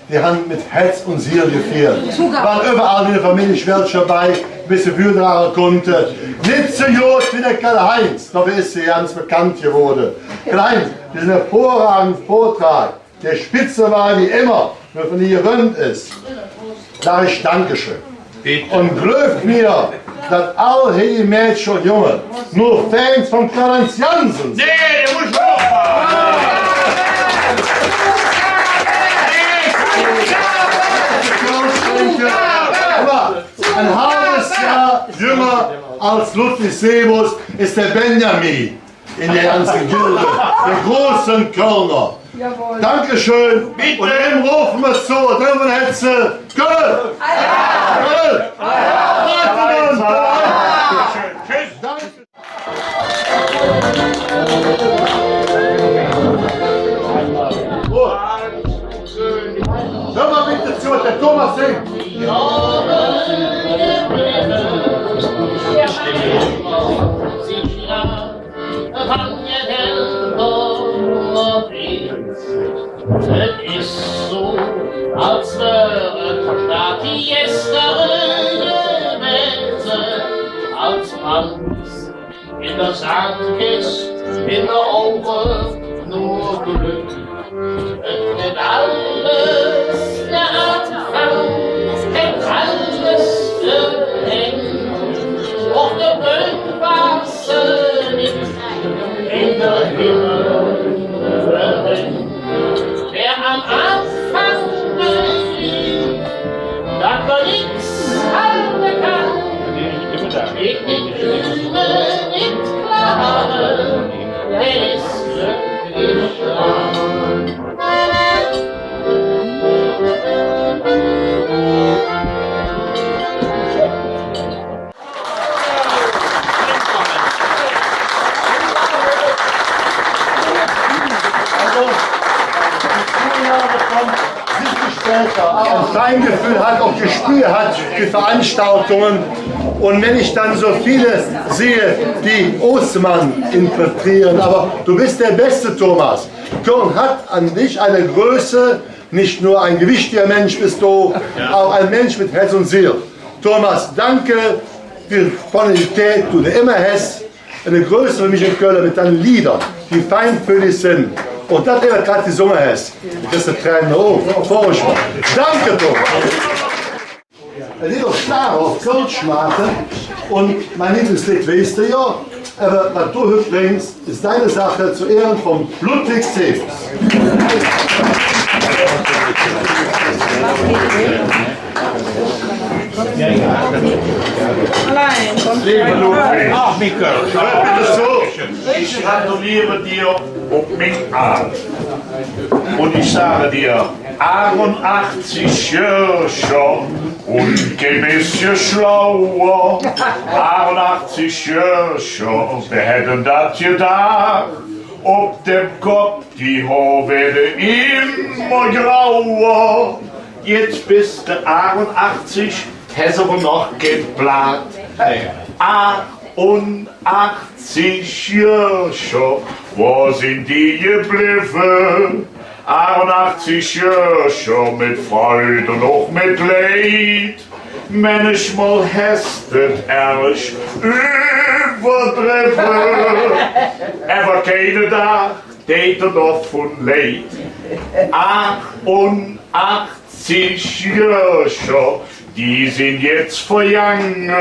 Die haben mit Herz und Seele gefeiert. Waren überall in der Familie Schwelch dabei, bis sie Fürdrager konnte. Nicht so gut wie der Karl-Heinz, dafür ist sie ganz bekannt geworden. Karl-Heinz, diesen hervorragenden Vortrag, der spitze war wie immer, nur von ihr gewöhnt ist, sage ich Dankeschön. Bitte. Und glaubt mir, dass alle die Mädchen und Jungen nur Fans von Karl-Heinz Jansen sind. Nee, du musst noch. Aber ein halbes Jahr jünger als Ludwig Sebus ist der Benjamin in der ganzen Gilde, der großen Kölner. Dankeschön. Und eben rufen wir zu, drüben Hetze, Köln! Köln! Tschüss. Danke. Hör mal bitte zu, der Thomas singt. Het is zo, als dat die gesteren mensen als Hans in de zandkist, in de ogen, nur geluk. Het met alles de aanvang, en alles te eng. Och de beuk was ze niet in de himmel verrenkt. Wer am Anfang besiegt, dass man nichts halten kann, ich stimme nicht klar, der ist glücklich dran. Ein Feingefühl hat, auch Gespür hat für Veranstaltungen. Und wenn ich dann so viele sehe, die Osman interpretieren, aber du bist der Beste, Thomas. Köln hat an dich eine Größe, nicht nur ein gewichtiger Mensch bist du, auch ein Mensch mit Herz und Seele. Thomas, danke für die Qualität, die du immer hast. Eine Größe für mich in Köln mit deinen Liedern, die feinfühlig sind. Und das immer gerade gesungen hast. Das ist der Tränen hoch. Furchtbar. Danke, Thomas. Ein Lied auf Klar auf Kölsch machen. Und mein Lieblingslied weißt du ja. Aber was du heute bringst, ist deine Sache zu Ehren von Ludwig Sebus. Liebe Ludwig. Ach, Mikkel. Bitte so. Ich gratuliere dir und mich an. Und ich sage dir, 81 Jahre schon und kein bisschen schlauer. 81 Jahre schon, wir hätten das gedacht. Auf dem Kopf, die Haare werden immer grauer. Jetzt bist du 81, hast aber noch geplant. 81 Jahre schon, wo sind die geblieben? 81 Jahre schon mit Freude und auch mit Leid. Manchmal hast du ehrlich übertrieben. Aber keiner da, der noch von Leid. 81 Jahre schon, die sind jetzt vergangen.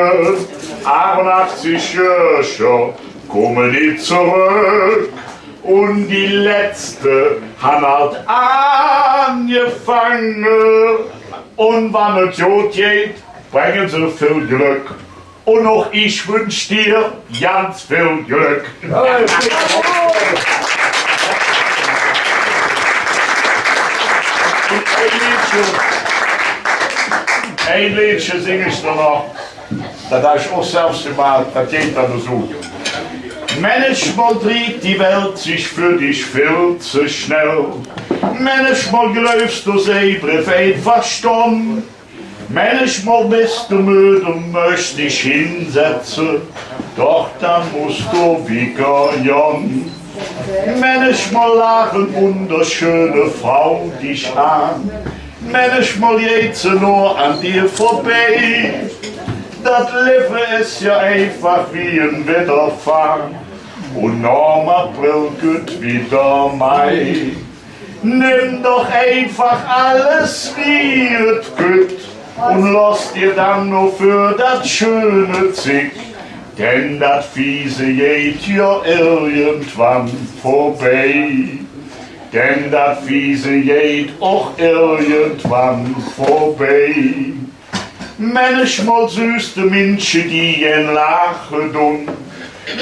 81 Jahre schon, kommen nicht zurück. und die letzte hat angefangen. Und wann es gut geht, bringen sie viel Glück. Und auch ich wünsch dir ganz viel Glück. Ein Liedje zing ich dan nog. Dat is ook zelfs gemaakt, dat geht dann so. Manchmal dreht die Welt sich für dich viel zu schnell. Manchmal glaubst du selber einfach stumm. Manchmal bist du müde und möchtest dich hinsetzen. Doch dann musst du wieder jung. Manchmal lachen wunderschöne Frauen dich an. Manchmal geht sie nur an dir vorbei. Das Leben ist ja einfach wie ein Wetterfang. Und am April geht wieder Mai. Nimm doch einfach alles wie es geht und lass dir dann nur für das schöne Zick. Denn das Fiese geht ja irgendwann vorbei. Denn das Fiese geht auch irgendwann vorbei. Manchmal süße Menschen, die ein Lachen tun.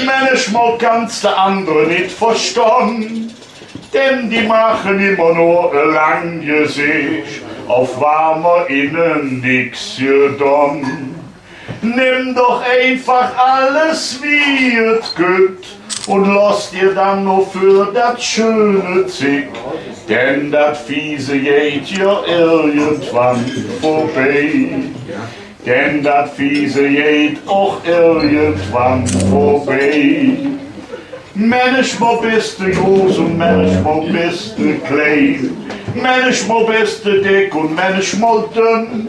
Manchmal kannst du andere nicht verstehen. Denn die machen immer nur ein lang Gesicht, auf warmer Innen nix getan. Nimm doch einfach alles wie es geht und lass dir dann nur für das schöne Zick. Denn das Fiese geht ja irgendwann vorbei. Denn das Fiese geht auch irgendwann vorbei. Manchmal bist du groß und manchmal bist du klein. Manchmal bist du dick und manchmal dünn.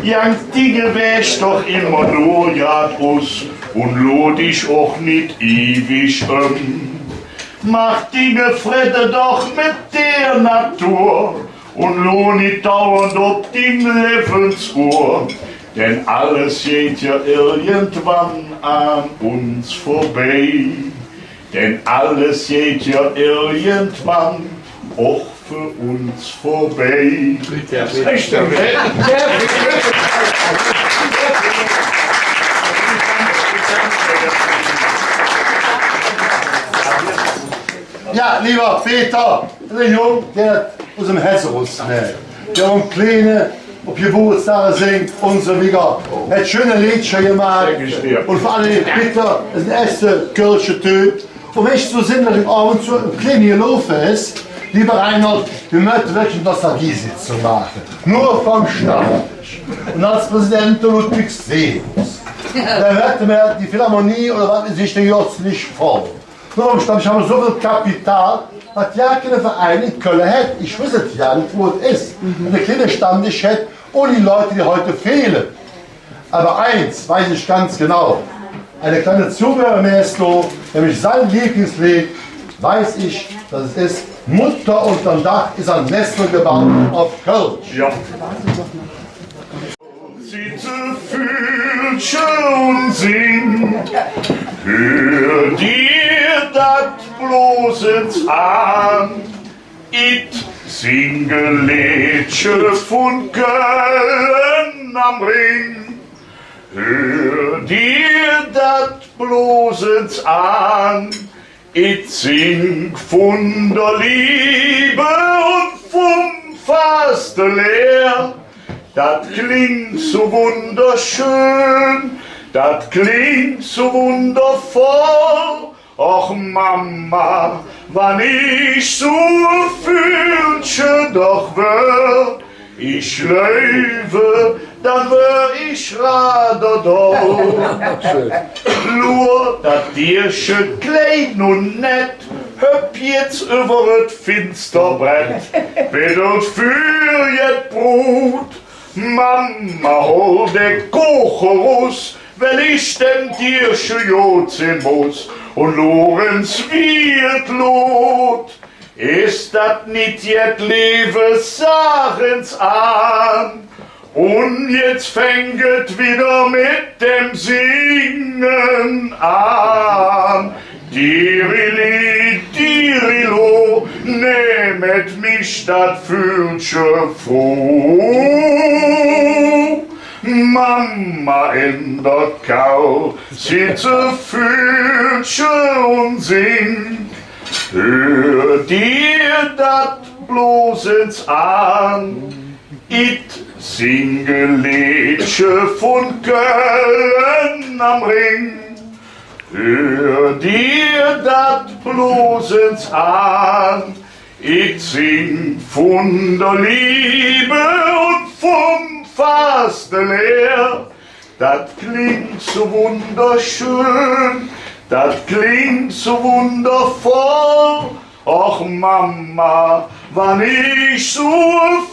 Ja, Dinge wäsch doch immer nur geradeaus und lohnt dich auch nicht ewig Mach Dinge Friede doch mit der Natur und lohnt nicht dauernd ob die Lebensuhr. Denn alles geht ja irgendwann an uns vorbei. Denn alles geht ja irgendwann auch für uns vorbei. Ja, lieber Peter, der Jung, der aus dem Hesserus, der um Kleine, ob Geburtstage singt und so weiter. Er hat schöne Liedchen gemacht und vor allem Peter ist ein echter Kirchentyp. Und wenn ich so sinnlich im Abend so ein kleiner gelaufen ist, lieber Reinhard, wir möchten wirklich eine Nostalgie-Sitzung machen. Nur vom Stammtisch. Und als Präsident Ludwigs Seehus. Da hörte mir die Philharmonie oder was sich der Jotz nicht vor. Nur am Stammtisch haben wir so viel Kapital, was ja keine Verein in Köln hat. Ich weiß es ja nicht, wo es ist. Und der kleine Stammtisch hat ohne die Leute, die heute fehlen. Aber eins weiß ich ganz genau. Eine kleine Zuhörermäßlo, nämlich sein Lieblingslied, weiß ich, dass es ist Mutter unterm Dach ist ein Nestel gebaut auf Kölsch. Ja. Sie zu Fühlchen und sing, hör dir dat bloß jetzt an, it singe Liedchen von Köln am Ring. Hör dir dat bloß jetzt an, ich sing von der Liebe und vom faste Leer. Dat klingt so wunderschön, dat klingt so wundervoll. Och Mama, wann ich so fühlsche doch wär, ich lebe, dann wär ich raderdoll. Nur dat Diersche klein und nett, hüpp jetzt über het Finsterbrett, bedelt für jet Brut. Mama, hol de Kocherus, wenn ich dem Diersche jotzen muss, und Lorenz wird lot. Ist dat nit jet Lebensachens an? Und jetzt fängt wieder mit dem Singen an. Dirili, Kirilo, nehmet mich dat Fühlsche froh. Mama in der Kau sitze Fühlsche und singt. Hör dir dat bloß ins an, it singe Liedche von Köln am Ring. Hör dir dat bloß ins an, it sing von der Liebe und vom faste Leer. Dat klingt so wunderschön, dat klingt so wundervoll. Och Mama, wann ich so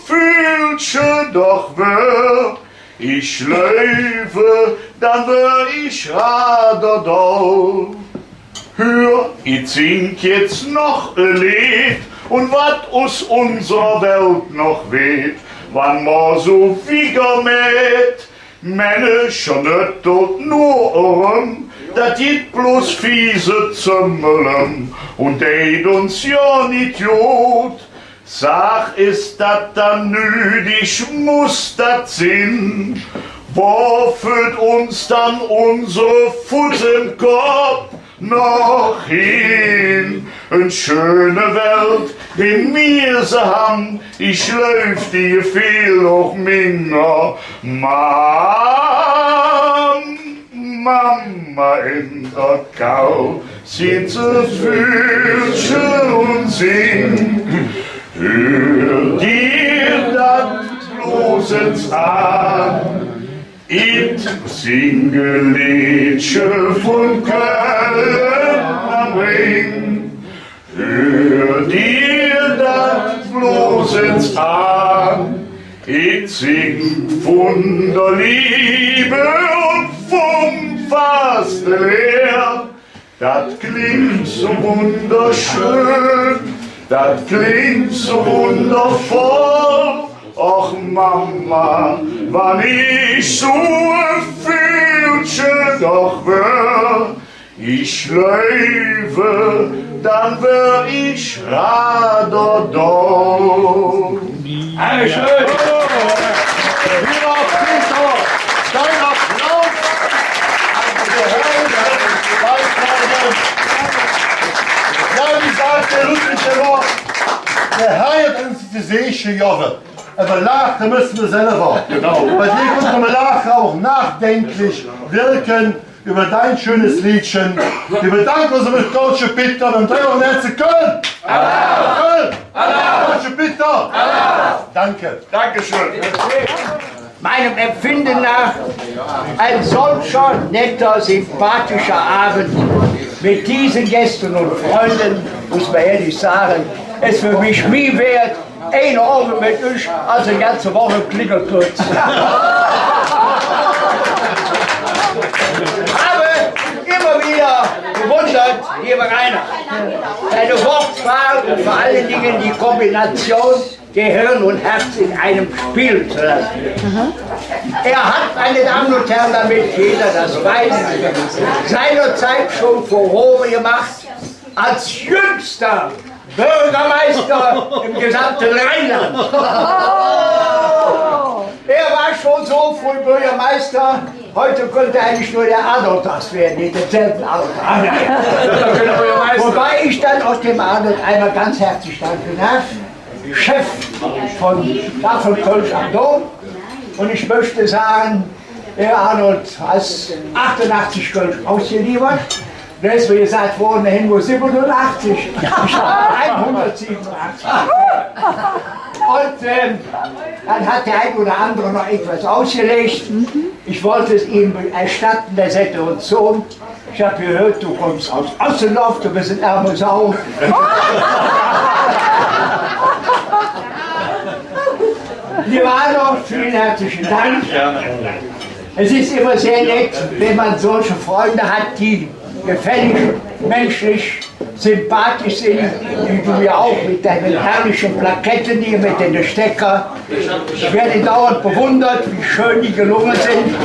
Fühlsche doch wär, ich läufe, dann wär ich raderdoll. Hör, ich sing jetzt noch ein Lied und wat aus unserer Welt noch weht, wann ma so Finger mäht, Menschen nicht dort nur Ohren, dat geht bloß fiese Zümmeln und deed uns ja nicht jod. Sag, ist dat dann nötig, muss dat sinn? Wo führt uns dann unsere Fuß im Kopf noch hin? Eine schöne Welt, wie wir sie haben, ich läuf dir viel auch minger. Mama in der Kau sitze Fühlsche und singt. Hör dir dat bloß ins an, it singe Liedche von Köln am Ring. Hör dir dat bloß ins an, it sing von der Liebe und vom faste Leer. Dat klingt so wunderschön, dat klingt so wundervoll. Och Mama, wann ich so ein Fühlsche doch wär, ich läufe, dann wär ich raderdoll. Schön! Lieber Peter, dein Applaus! Ja, wie sagt der Ludwig immer, der Herr uns für sich Jahre. Aber lachen müssen wir selber. Genau. Bei dir können wir lachen auch nachdenklich wirken über dein schönes Liedchen. Wir bedanken uns mit Deutsche Peter und 390 Köln. Köln. Deutsche Peter. Danke. Dankeschön. Meinem Empfinden nach ein solcher netter, sympathischer Abend mit diesen Gästen und Freunden, muss man ehrlich sagen, es für mich mehr wert, ein Abend mit euch als eine ganze Woche Klingelputz. Aber immer wieder bewundert, lieber Rainer, deine Wortwahl und vor allen Dingen die Kombination Gehirn und Herz in einem spielen zu lassen. Er hat, meine Damen und Herren, damit jeder das weiß, seinerzeit schon Furore gemacht als jüngster Bürgermeister im gesamten Rheinland. Er war schon so früh Bürgermeister, heute könnte eigentlich nur der Arnold das werden, nicht denselben Arnold. Wobei ich dann aus dem Arnold einmal ganz herzlich danken darf. Chef von Kölsch am Dom, und ich möchte sagen, der Arnold hat 88 Kölsch ausgeliefert, da ist mir gesagt worden, dahin nur 87, ich habe 187. Und dann hat der ein oder andere noch etwas ausgelegt. Ich wollte es ihm erstatten, der sagte uns so, ich habe gehört, du kommst aus Ossenloff, du bist ein arme Sau. Lieber Arnold, vielen herzlichen Dank. Es ist immer sehr nett, wenn man solche Freunde hat, die gefällig, menschlich, sympathisch sind, wie du ja auch mit deinen herrlichen Plaketten hier, mit den Stecker. Ich werde dauernd bewundert, wie schön die gelungen sind.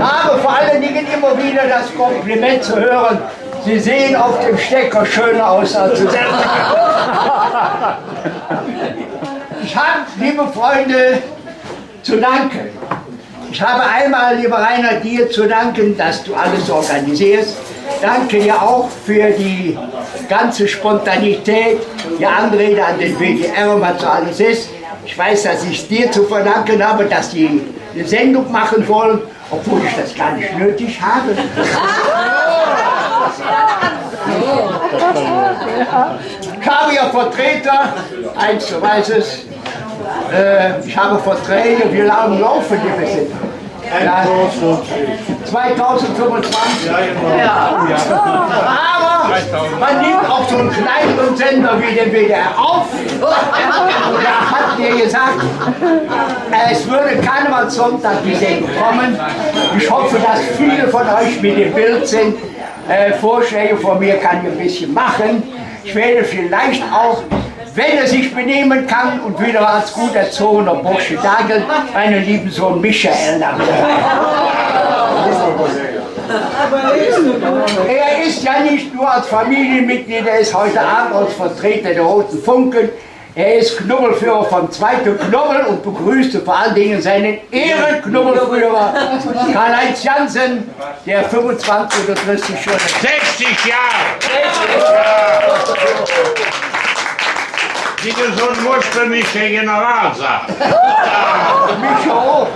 Aber vor allen Dingen immer wieder das Kompliment zu hören, Sie sehen auf dem Stecker schöner aus als Sie selber. Ich habe, liebe Freunde, zu danken. Ich habe einmal, lieber Rainer, dir zu danken, dass du alles organisierst. Danke dir auch für die ganze Spontanität, die Anrede an den WDR, was so alles ist. Ich weiß, dass ich es dir zu verdanken habe, dass die eine Sendung machen wollen, obwohl ich das gar nicht nötig habe. Ich habe ja Vertreter, eins du weißt es, ich habe Verträge, wie lange laufen die bis hin? Ja, 2025. Ja. Aber man nimmt auch so einen kleineren Sender wie den WDR auf. Da hat mir gesagt, es würde Karnevalssonntag die Sendung kommen. Ich hoffe, dass viele von euch mit dem Bild sind. Vorschläge von mir kann ich ein bisschen machen. Ich werde vielleicht auch, wenn er sich benehmen kann und wieder als gut erzogener Bursche dagelt, meinen lieben Sohn Michael nachher. Er ist ja nicht nur als Familienmitglied, er ist heute Abend als Vertreter der Roten Funken. Er ist Knubbelführer vom zweiten Knubbel und begrüßte vor allen Dingen seinen Ehrenknubbelführer Karl-Heinz Jansen, der 25 oder 30 schon 60 Jahre! 60 Jahre! Die gesund ursprüngliche General sagt. Mich auch.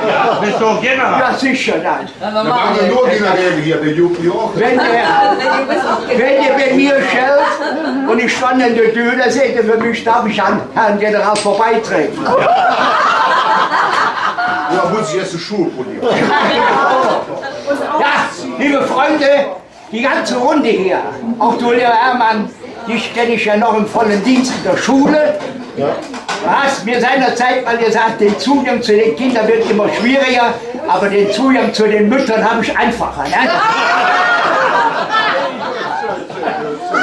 Ja, bist du auch General? Ja, sicher, nein. Da waren wir nur Generäle hier, der Juppie auch. Wenn ihr bei mir schellt und ich stand in der Tür, da seht ihr für mich, darf ich an Herrn General vorbeitreten. Ja, muss ich jetzt die Schuhe polieren. Ja, liebe Freunde, die ganze Runde hier, auch du, lieber Hermann, dich kenne ich ja noch im vollen Dienst in der Schule. Ja. Du hast mir seinerzeit mal gesagt, den Zugang zu den Kindern wird immer schwieriger, aber den Zugang zu den Müttern habe ich einfacher. Ne?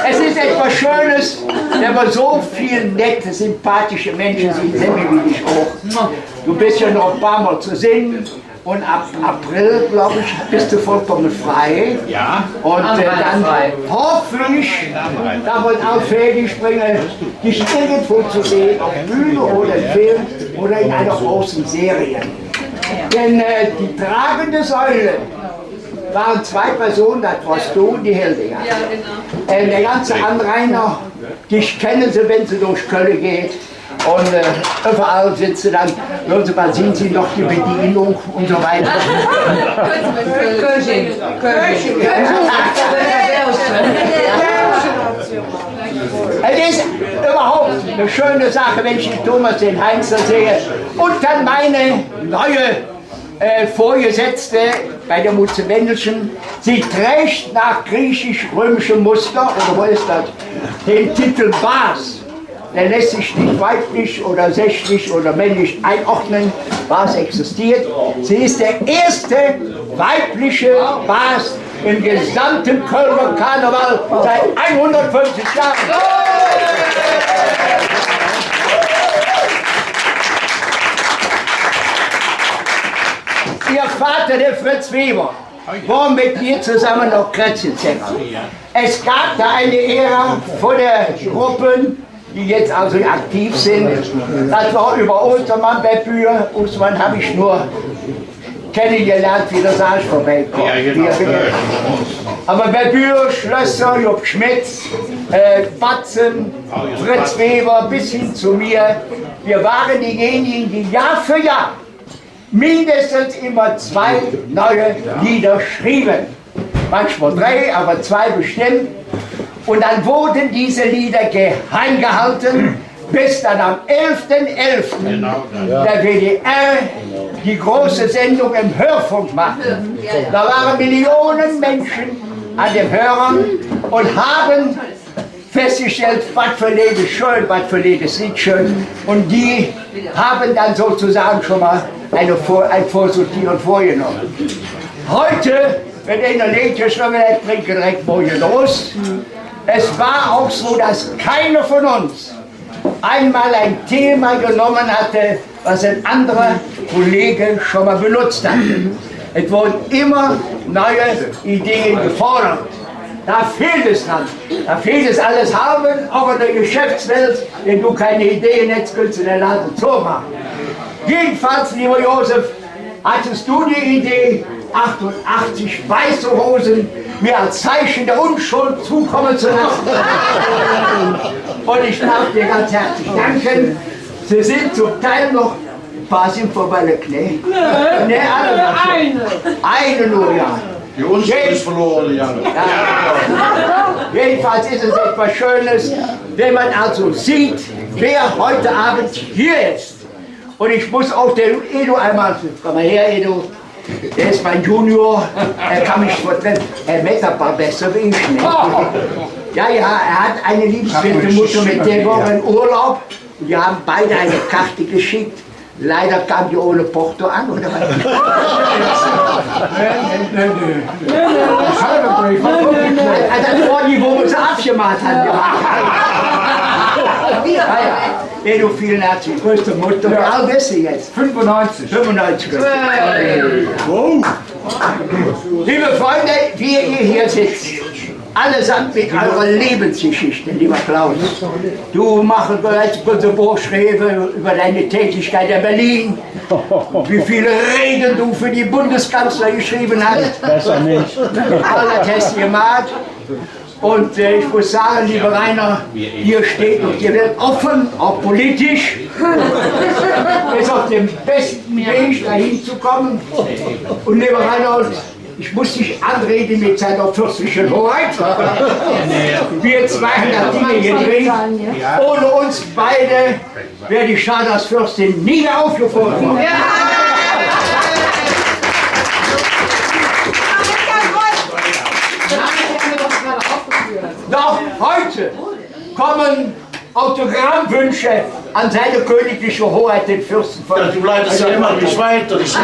Es ist etwas Schönes, wenn man so viele nette, sympathische Menschen sieht, Semmi wie dich auch. Du bist ja noch ein paar Mal zu sehen. Und ab April, glaube ich, bist du vollkommen frei. Ja. Und dann hoffe ich, da wird auch fähig bringen, dich irgendwo zu sehen, auf Bühne oder im Film oder in einer großen Serie. Denn die tragende Säule waren zwei Personen, das warst du und die Hildegard. Ja, genau. Der ganze Anrainer, dich kennen sie, wenn sie durch Köln geht. Und überall sind sie dann, hören Sie mal, sind sie noch die Bedienung und so weiter. Köchin. Es ist überhaupt eine schöne Sache, wenn ich den Thomas, den Heinz da sehe. Und dann meine neue Vorgesetzte bei der Mutze Wendelschen. Sie trägt nach griechisch-römischem Muster, oder wo ist das, den Titel Bas. Der lässt sich nicht weiblich oder sächlich oder männlich einordnen, was existiert. Sie ist der erste weibliche Bas im gesamten Kölner Karneval seit 150 Jahren. Ihr Vater, der Fritz Weber, war mit mir zusammen noch Krätzchensänger. Es gab da eine Ära vor der Gruppen, die jetzt also aktiv sind. Das war über Ostermann bei Bühr. Ostermann habe ich nur kennengelernt, wie der Saal vorbeikommt. Ja, genau. Aber bei Bühr, Schlösser, Jupp Schmitz, Batzen, Fritz Weber bis hin zu mir. Wir waren diejenigen, die Jahr für Jahr mindestens immer 2 neue Lieder schrieben. Manchmal 3, aber 2 bestimmt. Und dann wurden diese Lieder geheim gehalten, bis dann am 11.11. der WDR die große Sendung im Hörfunk machte. Da waren Millionen Menschen an den Hörern und haben festgestellt, was für Lied ist schön, was für Lied ist nicht schön. Und die haben dann sozusagen schon mal ein Vorsortieren vorgenommen. Heute wird in der Liedje schon wieder trinken direkt morgen los. Es war auch so, dass keiner von uns einmal ein Thema genommen hatte, was ein anderer Kollege schon mal benutzt hatte. Es wurden immer neue Ideen gefordert. Da fehlt es dran. Da fehlt es alles haben, aber in der Geschäftswelt, wenn du keine Ideen hättest, könntest du den Laden zumachen. Jedenfalls, lieber Josef, hattest du die Idee, 88 weiße Rosen mir als Zeichen der Unschuld zukommen zu lassen. Und ich darf dir ganz herzlich danken. Sie sind zum Teil noch ein paar sind verwelkt, ne? Ne, alle noch. Eine nur, ja. Die Unschuld ist verloren, Jan. Jedenfalls ist es etwas Schönes, wenn man also sieht, wer heute Abend hier ist. Und ich muss auch den Edo einmal, komm mal her Edo, der ist mein Junior, er kann mich vertreten, er meckert aber besser wie ich. Ne? Ja, er hat eine liebenswerte Mutter, mit der war er in Urlaub. Und wir haben beide eine Karte geschickt. Leider kam die ohne Porto an, oder was? Das war die, wo wir sie abgemacht haben. Ja, du vielen herzlichen größte Mutter. Wie alt bist du jetzt? 95. 95. Liebe Freunde, wie ihr hier sitzt, allesamt mit eurer Lebensgeschichte, lieber Klaus. Du machst bereits kurze Vorschläge über deine Tätigkeit in Berlin. Wie viele Reden du für die Bundeskanzler geschrieben hast. Besser nicht. Alles hast du gemacht. Und ich muss sagen, lieber Rainer, ihr steht und ihr werdet offen, auch politisch. Ist auf dem besten Weg, dahin zu kommen. Und lieber Rainer, ich muss dich anreden mit seiner fürstlichen Hoheit. Wir zwei haben das Ding gedreht. Ohne uns beide wäre die Schaders-Fürstin nie mehr aufgefunden worden. Doch heute kommen Autogrammwünsche an seine königliche Hoheit, den Fürsten von... Du bleibst ja immer nicht weiter. Ich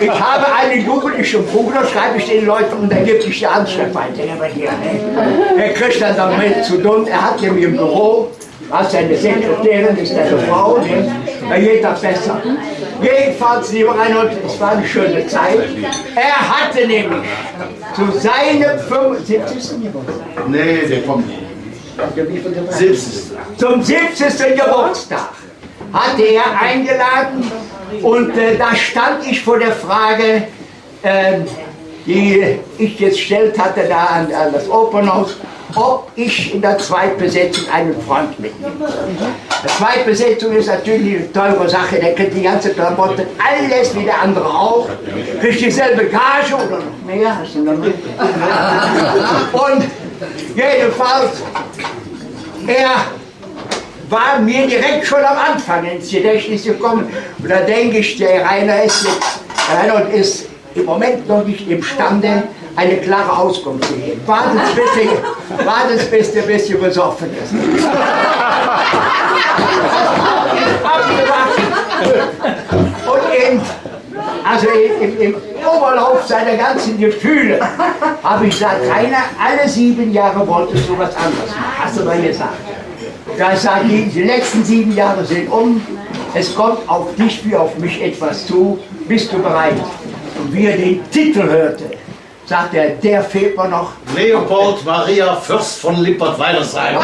habe einen jugendlichen Bruder, schreibe ich den Leuten und dann gebe ich die Anschrift weiter. Er kriegt dann damit zu tun, er hat nämlich im Büro, was seine Sekretärin ist, seine Frau, da geht das besser. Jedenfalls, lieber Reinhold, es war eine schöne Zeit. Er hatte nämlich zu seinem 75. Geburtstag. Nee, der kommt nicht. 70. Zum 70. Geburtstag hatte er eingeladen und da stand ich vor der Frage, die ich jetzt gestellt hatte da an das Opernhaus, ob ich in der Zweitbesetzung einen Freund mitnehme. Die Zweitbesetzung ist natürlich eine teure Sache, der kriegt die ganze Klamotte, alles wie der andere auch, kriegt dieselbe Gage oder noch mehr. Hast du noch mit? Und jedenfalls, er war mir direkt schon am Anfang ins Gedächtnis gekommen. Und da denke ich, der Reinhold ist im Moment noch nicht imstande, eine klare Auskunft zu geben. Wartet bis der ein bisschen besoffen ist. Und also im Oberlauf seiner ganzen Gefühle habe ich gesagt, Rainer, alle 7 Jahre wolltest du was anderes machen. Hast du mal gesagt. Da sage ich, die letzten 7 Jahre sind um. Es kommt auf dich wie auf mich etwas zu. Bist du bereit? Und wie er den Titel hörte, sagt er, der fehlt mir noch. Leopold Maria Fürst von Lippert-Weilersheim.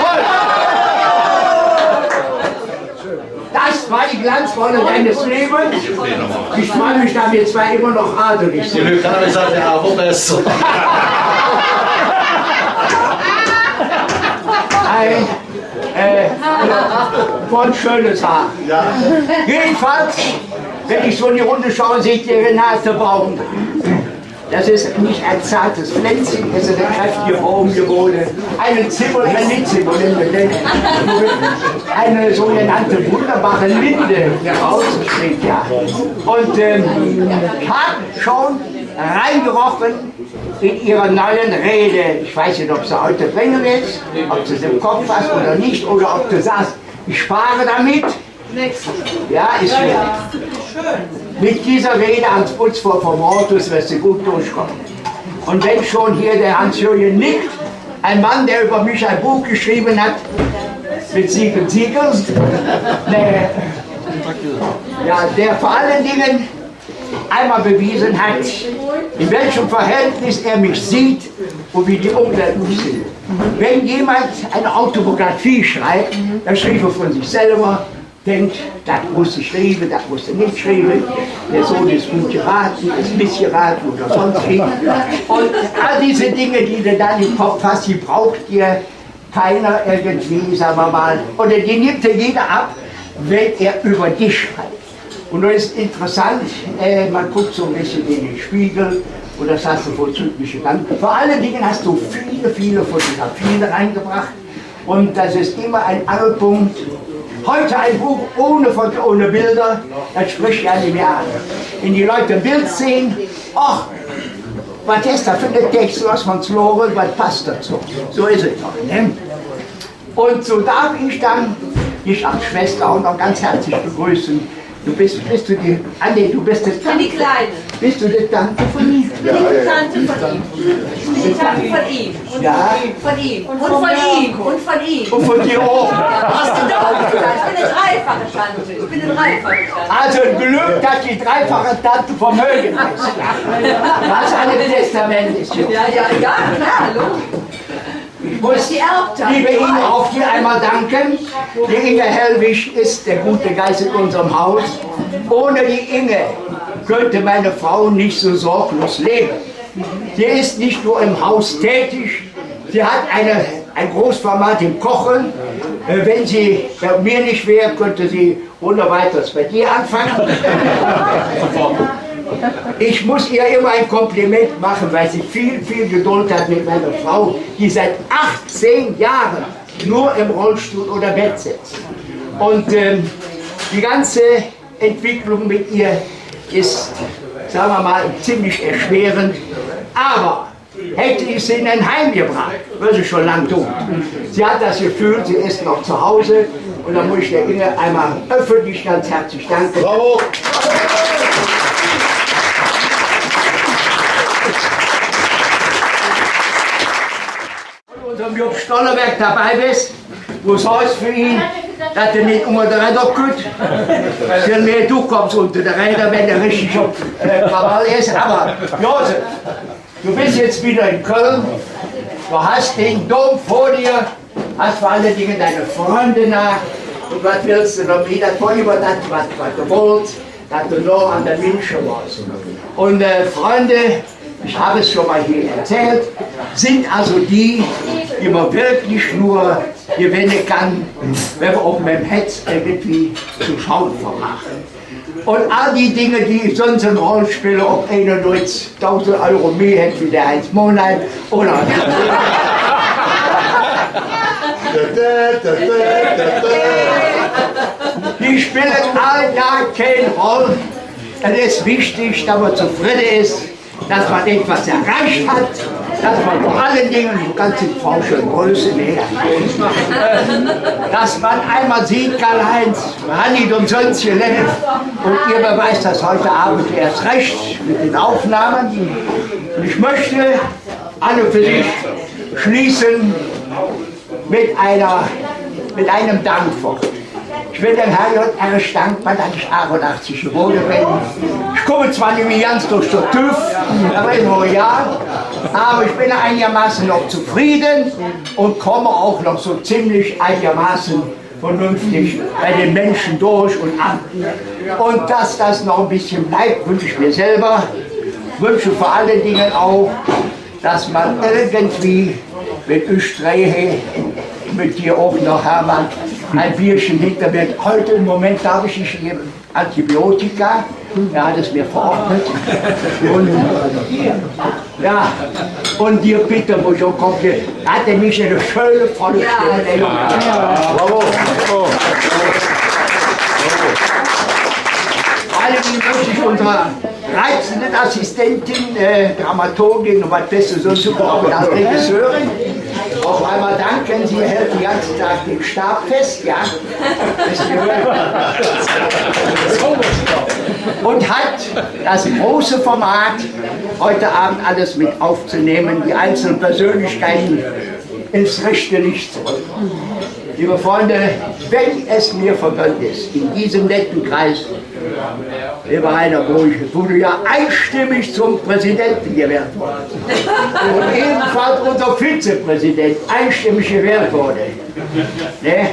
Das war die Glanzrolle deines Lebens. Ich freue mich, da wir zwei immer noch adelig sind. Die Lücke sagt, ja, wo besser. Voll schönes Haar. Ja. Jedenfalls, wenn ich so in die Runde schaue, sehe ich die Renate Baum. Das ist nicht ein zartes Pflänzchen, das ist eine kräftige Baumgewohne. Eine eine sogenannte wunderbare Linde, die rausspringt, ja. Und hat schon reingerochen in ihrer neuen Rede. Ich weiß nicht, ob sie heute bringen ist, ob sie es im Kopf hast oder nicht, oder ob du sagst, ich spare damit. Ja, ist schön. Mit dieser Rede ans Putzvor vom Autos wirst du gut durchkommen. Und wenn schon hier der Hans-Jürgen nickt, ein Mann, der über mich ein Buch geschrieben hat, mit 7 Siegeln, ja, der vor allen Dingen einmal bewiesen hat, in welchem Verhältnis er mich sieht und wie die Umwelt mich sieht. Wenn jemand eine Autobiografie schreibt, dann schreibt er von sich selber, denkt, das muss ich schreiben, das muss er nicht schreiben, der Sohn ist gut geraten, ist missgeraten oder sonst wie. Und all diese Dinge, die du dann im Kopf hast, die braucht dir keiner irgendwie, sagen wir mal, oder die nimmt dir jeder ab, wenn er über dich schreibt. Und das ist interessant, man guckt so ein bisschen in den Spiegel und das hast du vorzüglich gegangen. Vor allen Dingen hast du viele Fotografien reingebracht und das ist immer ein Angelpunkt. Heute ein Buch ohne Bilder, das spricht ja nicht mehr an. Wenn die Leute ein Bild sehen, ach, was ist da für ein Text, was man sloren, was passt dazu? So ist es doch. Ne? Und so darf ich dann dich als Schwester auch noch ganz herzlich begrüßen. Bist du die, du bist das Tante. Die Kleine. Bist du die Tante von ihm? Ich bin die Tante von ihm. Ich bin die Tante von ihm. Und Ja. von ihm. Und von ihm. Und von ihm. Und von dir auch. Hast du doch gesagt. Ich bin eine dreifache Tante. Ich bin eine dreifache Tante. Also ein Glück, dass die dreifache Tante Vermögen ist. Was ein Testament ist. Ja, klar, logisch. Ich muss Die Erbteil. liebe Inge auch hier einmal danken. Die Inge Hellwig ist der gute Geist in unserem Haus. Ohne die Inge könnte meine Frau nicht so sorglos leben. Sie ist nicht nur im Haus tätig, sie hat ein Großformat im Kochen. Wenn sie bei mir nicht wäre, könnte sie ohne weiteres bei dir anfangen. Ich muss ihr immer ein Kompliment machen, weil sie viel Geduld hat mit meiner Frau, die seit 18 Jahren nur im Rollstuhl oder Bett sitzt. Und die ganze Entwicklung mit ihr ist, sagen wir mal, ziemlich erschwerend. Aber hätte ich sie in ein Heim gebracht, wäre sie schon lang tot. Sie hat das Gefühl, sie ist noch zu Hause. Und da muss ich der Inge einmal öffentlich ganz herzlich danken. Bravo! Unserem Jupp Stollerberg dabei bist, wo es heißt für ihn, dass er nicht unter der Räder kommt, sondern du kommst unter der Räder, wenn der richtig Krawall ist. Aber Josef, du bist jetzt wieder in Köln, du hast den Dom vor dir, hast vor allen Dingen deine Freunde nach und was willst du noch wieder? Das war über das, was du wolltest, dass du noch an der München warst. Und Freunde, ich habe es schon mal hier erzählt, sind also die man wirklich nur gewinnen kann, wenn man auch mit dem Herz irgendwie zu schauen vermacht. Und all die Dinge, die ich sonst in Rollen spiele, ob einer nur 1000 Euro mehr hätte wie der Heinz Monat oder die spielen all ja keine Rolle. Es ist wichtig, dass man zufrieden ist, dass man etwas erreicht hat, dass man vor allen Dingen, du kannst die Frau schon Größe näher, dass man einmal sieht, Karl-Heinz, man hat nicht umsonst gelebt und ihr beweist das heute Abend erst recht mit den Aufnahmen. Und ich möchte alle für sich schließen mit einem Dankwort. Ich bin dem Herrn J. erst dankbar, dass ich 88 geworden bin. Ich komme zwar nicht mehr ganz durch den TÜV, aber in Jahr, aber ich bin einigermaßen noch zufrieden und komme auch noch so ziemlich einigermaßen vernünftig bei den Menschen durch und an. Und dass das noch ein bisschen bleibt, wünsche ich mir selber, wünsche vor allen Dingen auch, dass man irgendwie mit euch drehe, mit dir auch noch, Hermann, ein Bierchen hinter mir. Heute im Moment darf ich nicht geben Antibiotika. Er hat es mir verordnet. Und, ja, und dir bitte, wo schon kommt, hat er mich eine schöne, volle Stimme. Der Junge. Bravo. Alle, die möchte ich unserer reizenden Assistentin, Dramaturgin und was Besseres so zu brauchen als Regisseurin. Auf einmal danken, sie hält den ganzen Tag den Stab fest, ja. Und hat das große Format, heute Abend alles mit aufzunehmen, die einzelnen Persönlichkeiten ins rechte Licht zu rücken. Liebe Freunde, wenn es mir vergönnt ist, in diesem netten Kreis, lieber Heiner Burch, wo du ja einstimmig zum Präsidenten gewählt worden und ebenfalls unser Vizepräsident einstimmig gewählt wurde, ne?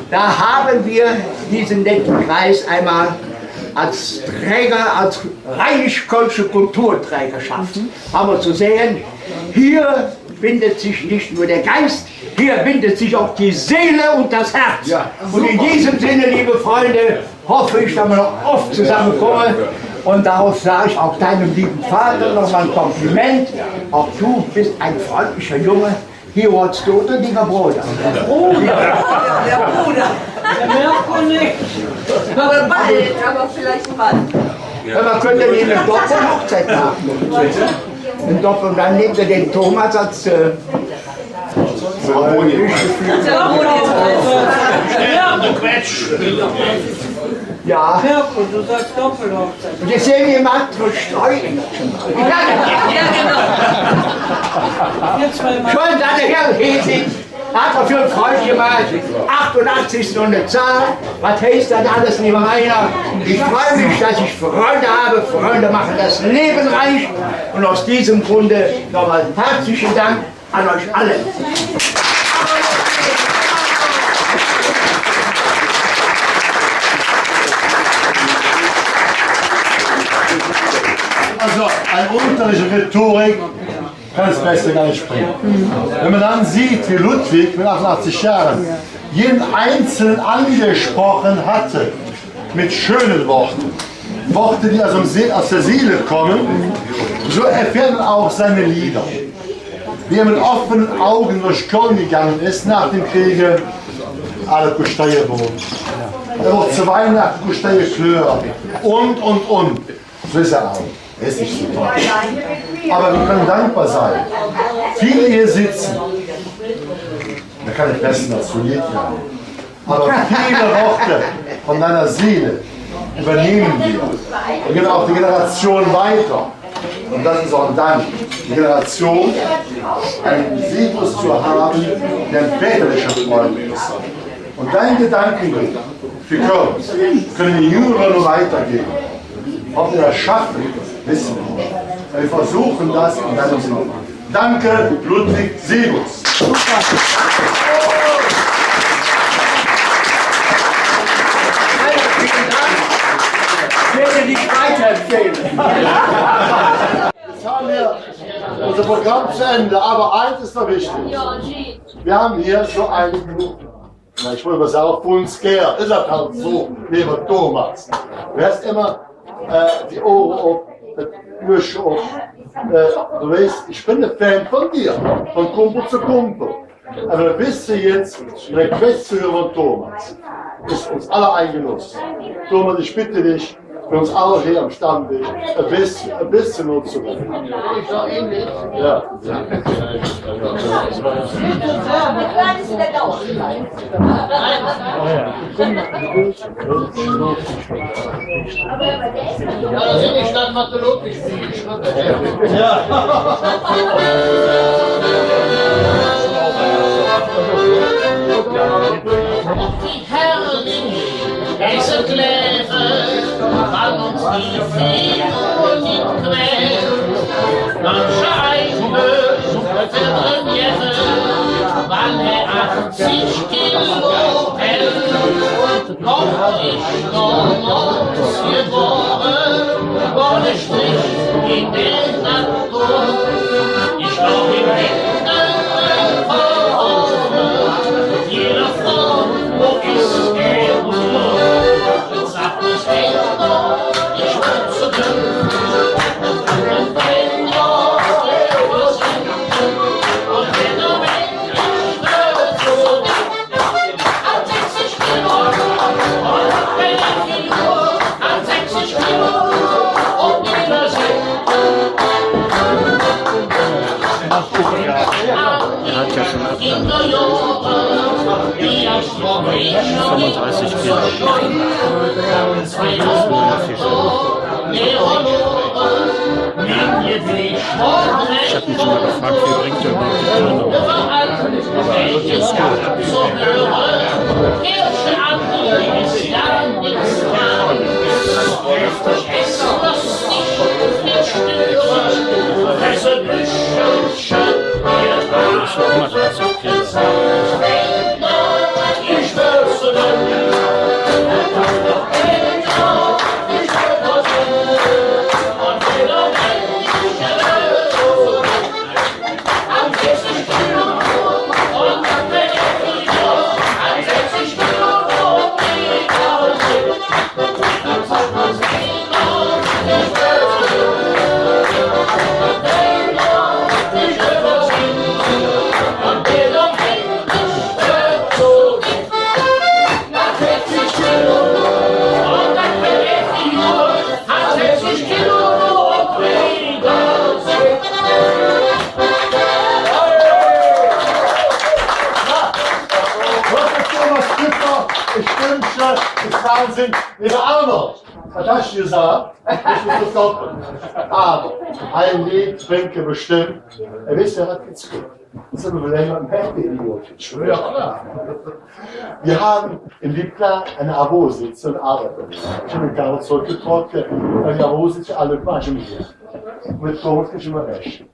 Da haben wir diesen netten Kreis einmal als Träger, als rheinisch-kölsche Kulturträger geschaffen. Haben wir zu sehen, hier bindet sich nicht nur der Geist, hier bindet sich auch die Seele und das Herz. Ja. Und in diesem Sinne, liebe Freunde, hoffe ich, dass wir noch oft zusammenkommen. Und darauf sage ich auch deinem lieben Vater noch mal ein Kompliment. Auch du bist ein freundlicher Junge. Hier wolltest du oder lieber Bruder? Der Bruder. Der Bruder. Der Mirko nicht. Aber bald, aber vielleicht bald. Ja, man könnte eine Doppelhochzeit machen. Ein Doppel, und dann nehmen wir den Thomas als ja. Mirko, du sagst Doppelhochzeit. Und ich sehe jemand verstreuen. Ja, genau. Schon seine Herren Hesig hat er für einen Freund gemacht. 88 ist nur eine Zahl. Was heißt das alles, lieber Rainer? Ich freue mich, dass ich Freunde habe. Freunde machen das Leben reich. Und aus diesem Grunde nochmal herzlichen Dank an euch alle. Also, ein Unterricht in Rhetorik kann das Beste gar nicht bringen. Wenn man dann sieht, wie Ludwig mit 88 Jahren jeden Einzelnen angesprochen hatte, mit schönen Worten, Worte, die aus der Seele kommen, so erfährt man auch seine Lieder. Wie er mit offenen Augen durch Köln gegangen ist nach dem Kriege, alle Kusteie wohnen. Er wird zu Weihnachten Kusteie Klör und. So ist er auch. Er ist nicht so toll. Aber wir können dankbar sein. Viele hier sitzen, da kann ich besten als Lied werden. Aber viele Worte von deiner Seele übernehmen wir. Wir gehen auch die Generation weiter. Und das ist auch ein Dank, die Generation, einen Sigus zu haben, der ein väterlicher Freund ist. Und dein Gedankengut für Köln können die Jüngeren nur weitergeben. Ob wir das schaffen, wissen wir nicht. Wir versuchen das in deinem Sinne. Danke, Ludwig Sigus. Ich werde dich weiterempfehlen. Jetzt haben wir unser Programm zu Ende, aber eins ist noch wichtig. Wir haben hier so einen, ich wollte mal sagen, Funsker, ist das halt so, lieber Thomas. Du hast immer die Ohren auf, die Müsche auf. Du weißt, ich bin ein Fan von dir, von Kumpel zu Kumpel. Aber bist du jetzt der Questführer von Thomas? Ist uns alle ein Genuss. Thomas, ich bitte dich, für uns alle hier am Stammtisch ein bisschen nur zu reden. Ja. Ja, da sind die Stadtmatologen gespielt. Ja. Die herrlich weiße Kläfe, wann uns die Figur die quält. Manche Eiche, suchte Premiere, wann 80 Kilo hält. Doch ich damals geboren, ohne Strich in der Natur. Ich glaub im Hinten verhoffe, jeder Frau, wo ist er nur? Sag nicht immer, ich will zu dünn. Und wenn noch der Sinne, und wenn er mich stört so, an 60 Kilo, und wenn er Figur, an 60 Kilo, und Wiedersehen. In der Jahre, die ich vor mich 35 Kilo. Zwei Jahre, Neologen, Ich hab mich schon mal gefragt, wie bringt der überhaupt die Birne auf? Aber wirklich ist gut. Wahnsinn, wie der Arnold. Was hast du gesagt? Ich muss das doppeln. Aber ein Lied trinken bestimmt. Wisst ihr, was jetzt gibt? Das ist aber länger ein Happy-Idiot. Ja, klar. Wir haben in Liebklar eine Avositz und arbeiten. Ich habe mich gar nicht zurückgetrocknet. Die Avositz alle quasi mit mir. Mit Tod ist immer recht.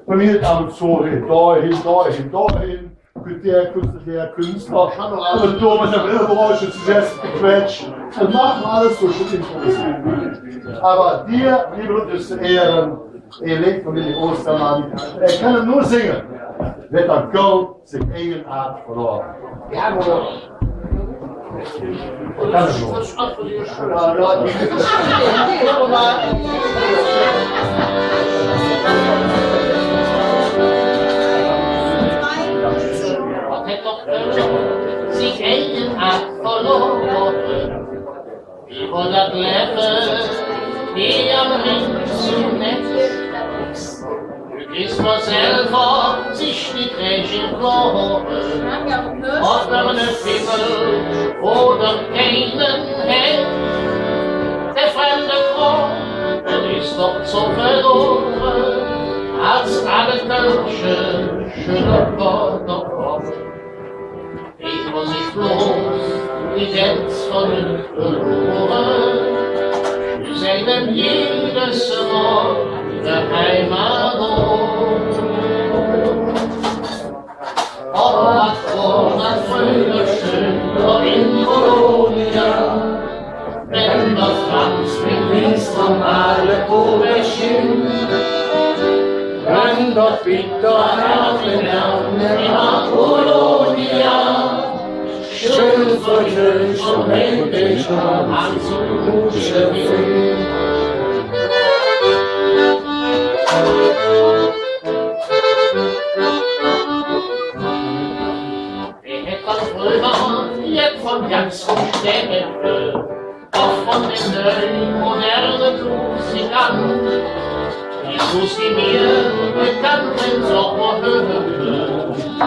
Und wir haben so hin, dahin. Der Künstler, und Thomas der Brillenbranche zuerst gequetscht. Das machen alles so schon improvisiert. Aber dir, liebe Leute, zu Ehren, legt von Willi Ostermann, er kann nur singen. Wird er Gold, sich Eigenart verloren. Ja, oder? Kann es nur. Sich Eigenart verloren, wie wohl das Leben, die am Ring zu nett. Glück ist man selber, sich nicht recht im Glauben, ob man eine Fimmel oder keinen hält. Der fremde Grund, der ist doch so verloren, als alle Kölsche schöner Gott noch kommt. Ich muss ich bloß die Gänse von mir verloren, wir sehen jedes Mal der Heimat aber vor das früher schön in Kolonia, wenn das Franz mit links normale Oberschien, wenn dort bitter Herzen in Kolonia, schön verkühlt schon endlich an so gute Wind. Ich hätte dann früher jetzt von ganz vom Städte, auch von den neuen modernen Musikern, Jesus die mir bekannten Sommerhöhe,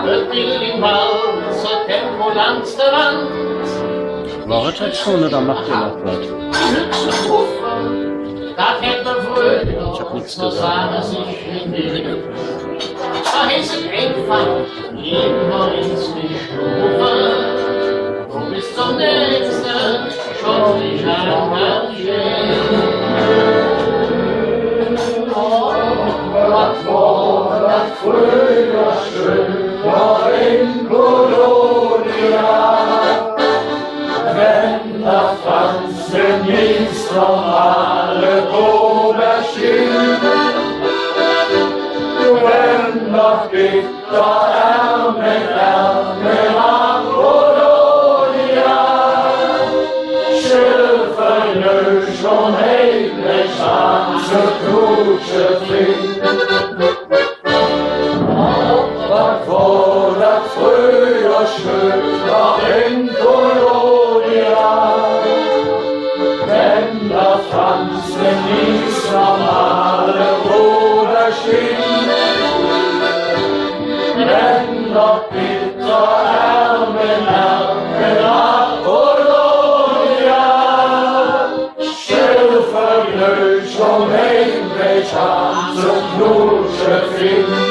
wirklich im Wald zur tempolandste Wand. Moritz hat schon, oder macht ihr noch was? Höchste Ufer, das hätte man früher Ich hab nichts noch gesagt. sagen sich in den da ist es einfach, immer ins Stufe, du bist zum Nächsten, schon nicht einmal was war das früher schön, war in Kolonia, wenn das Franzen hieß, normale Oberschien, wenn das Gitter Ärmel an Kolonia, Schilfe schon heimlich an zur Kutsche fliegt. Was war das früher schön noch in Kolonia, wenn der Franzen hieß normale Oberschien, wenn der bitter Ärmel nach Kolonia, Schilfe schon heimlich an Schön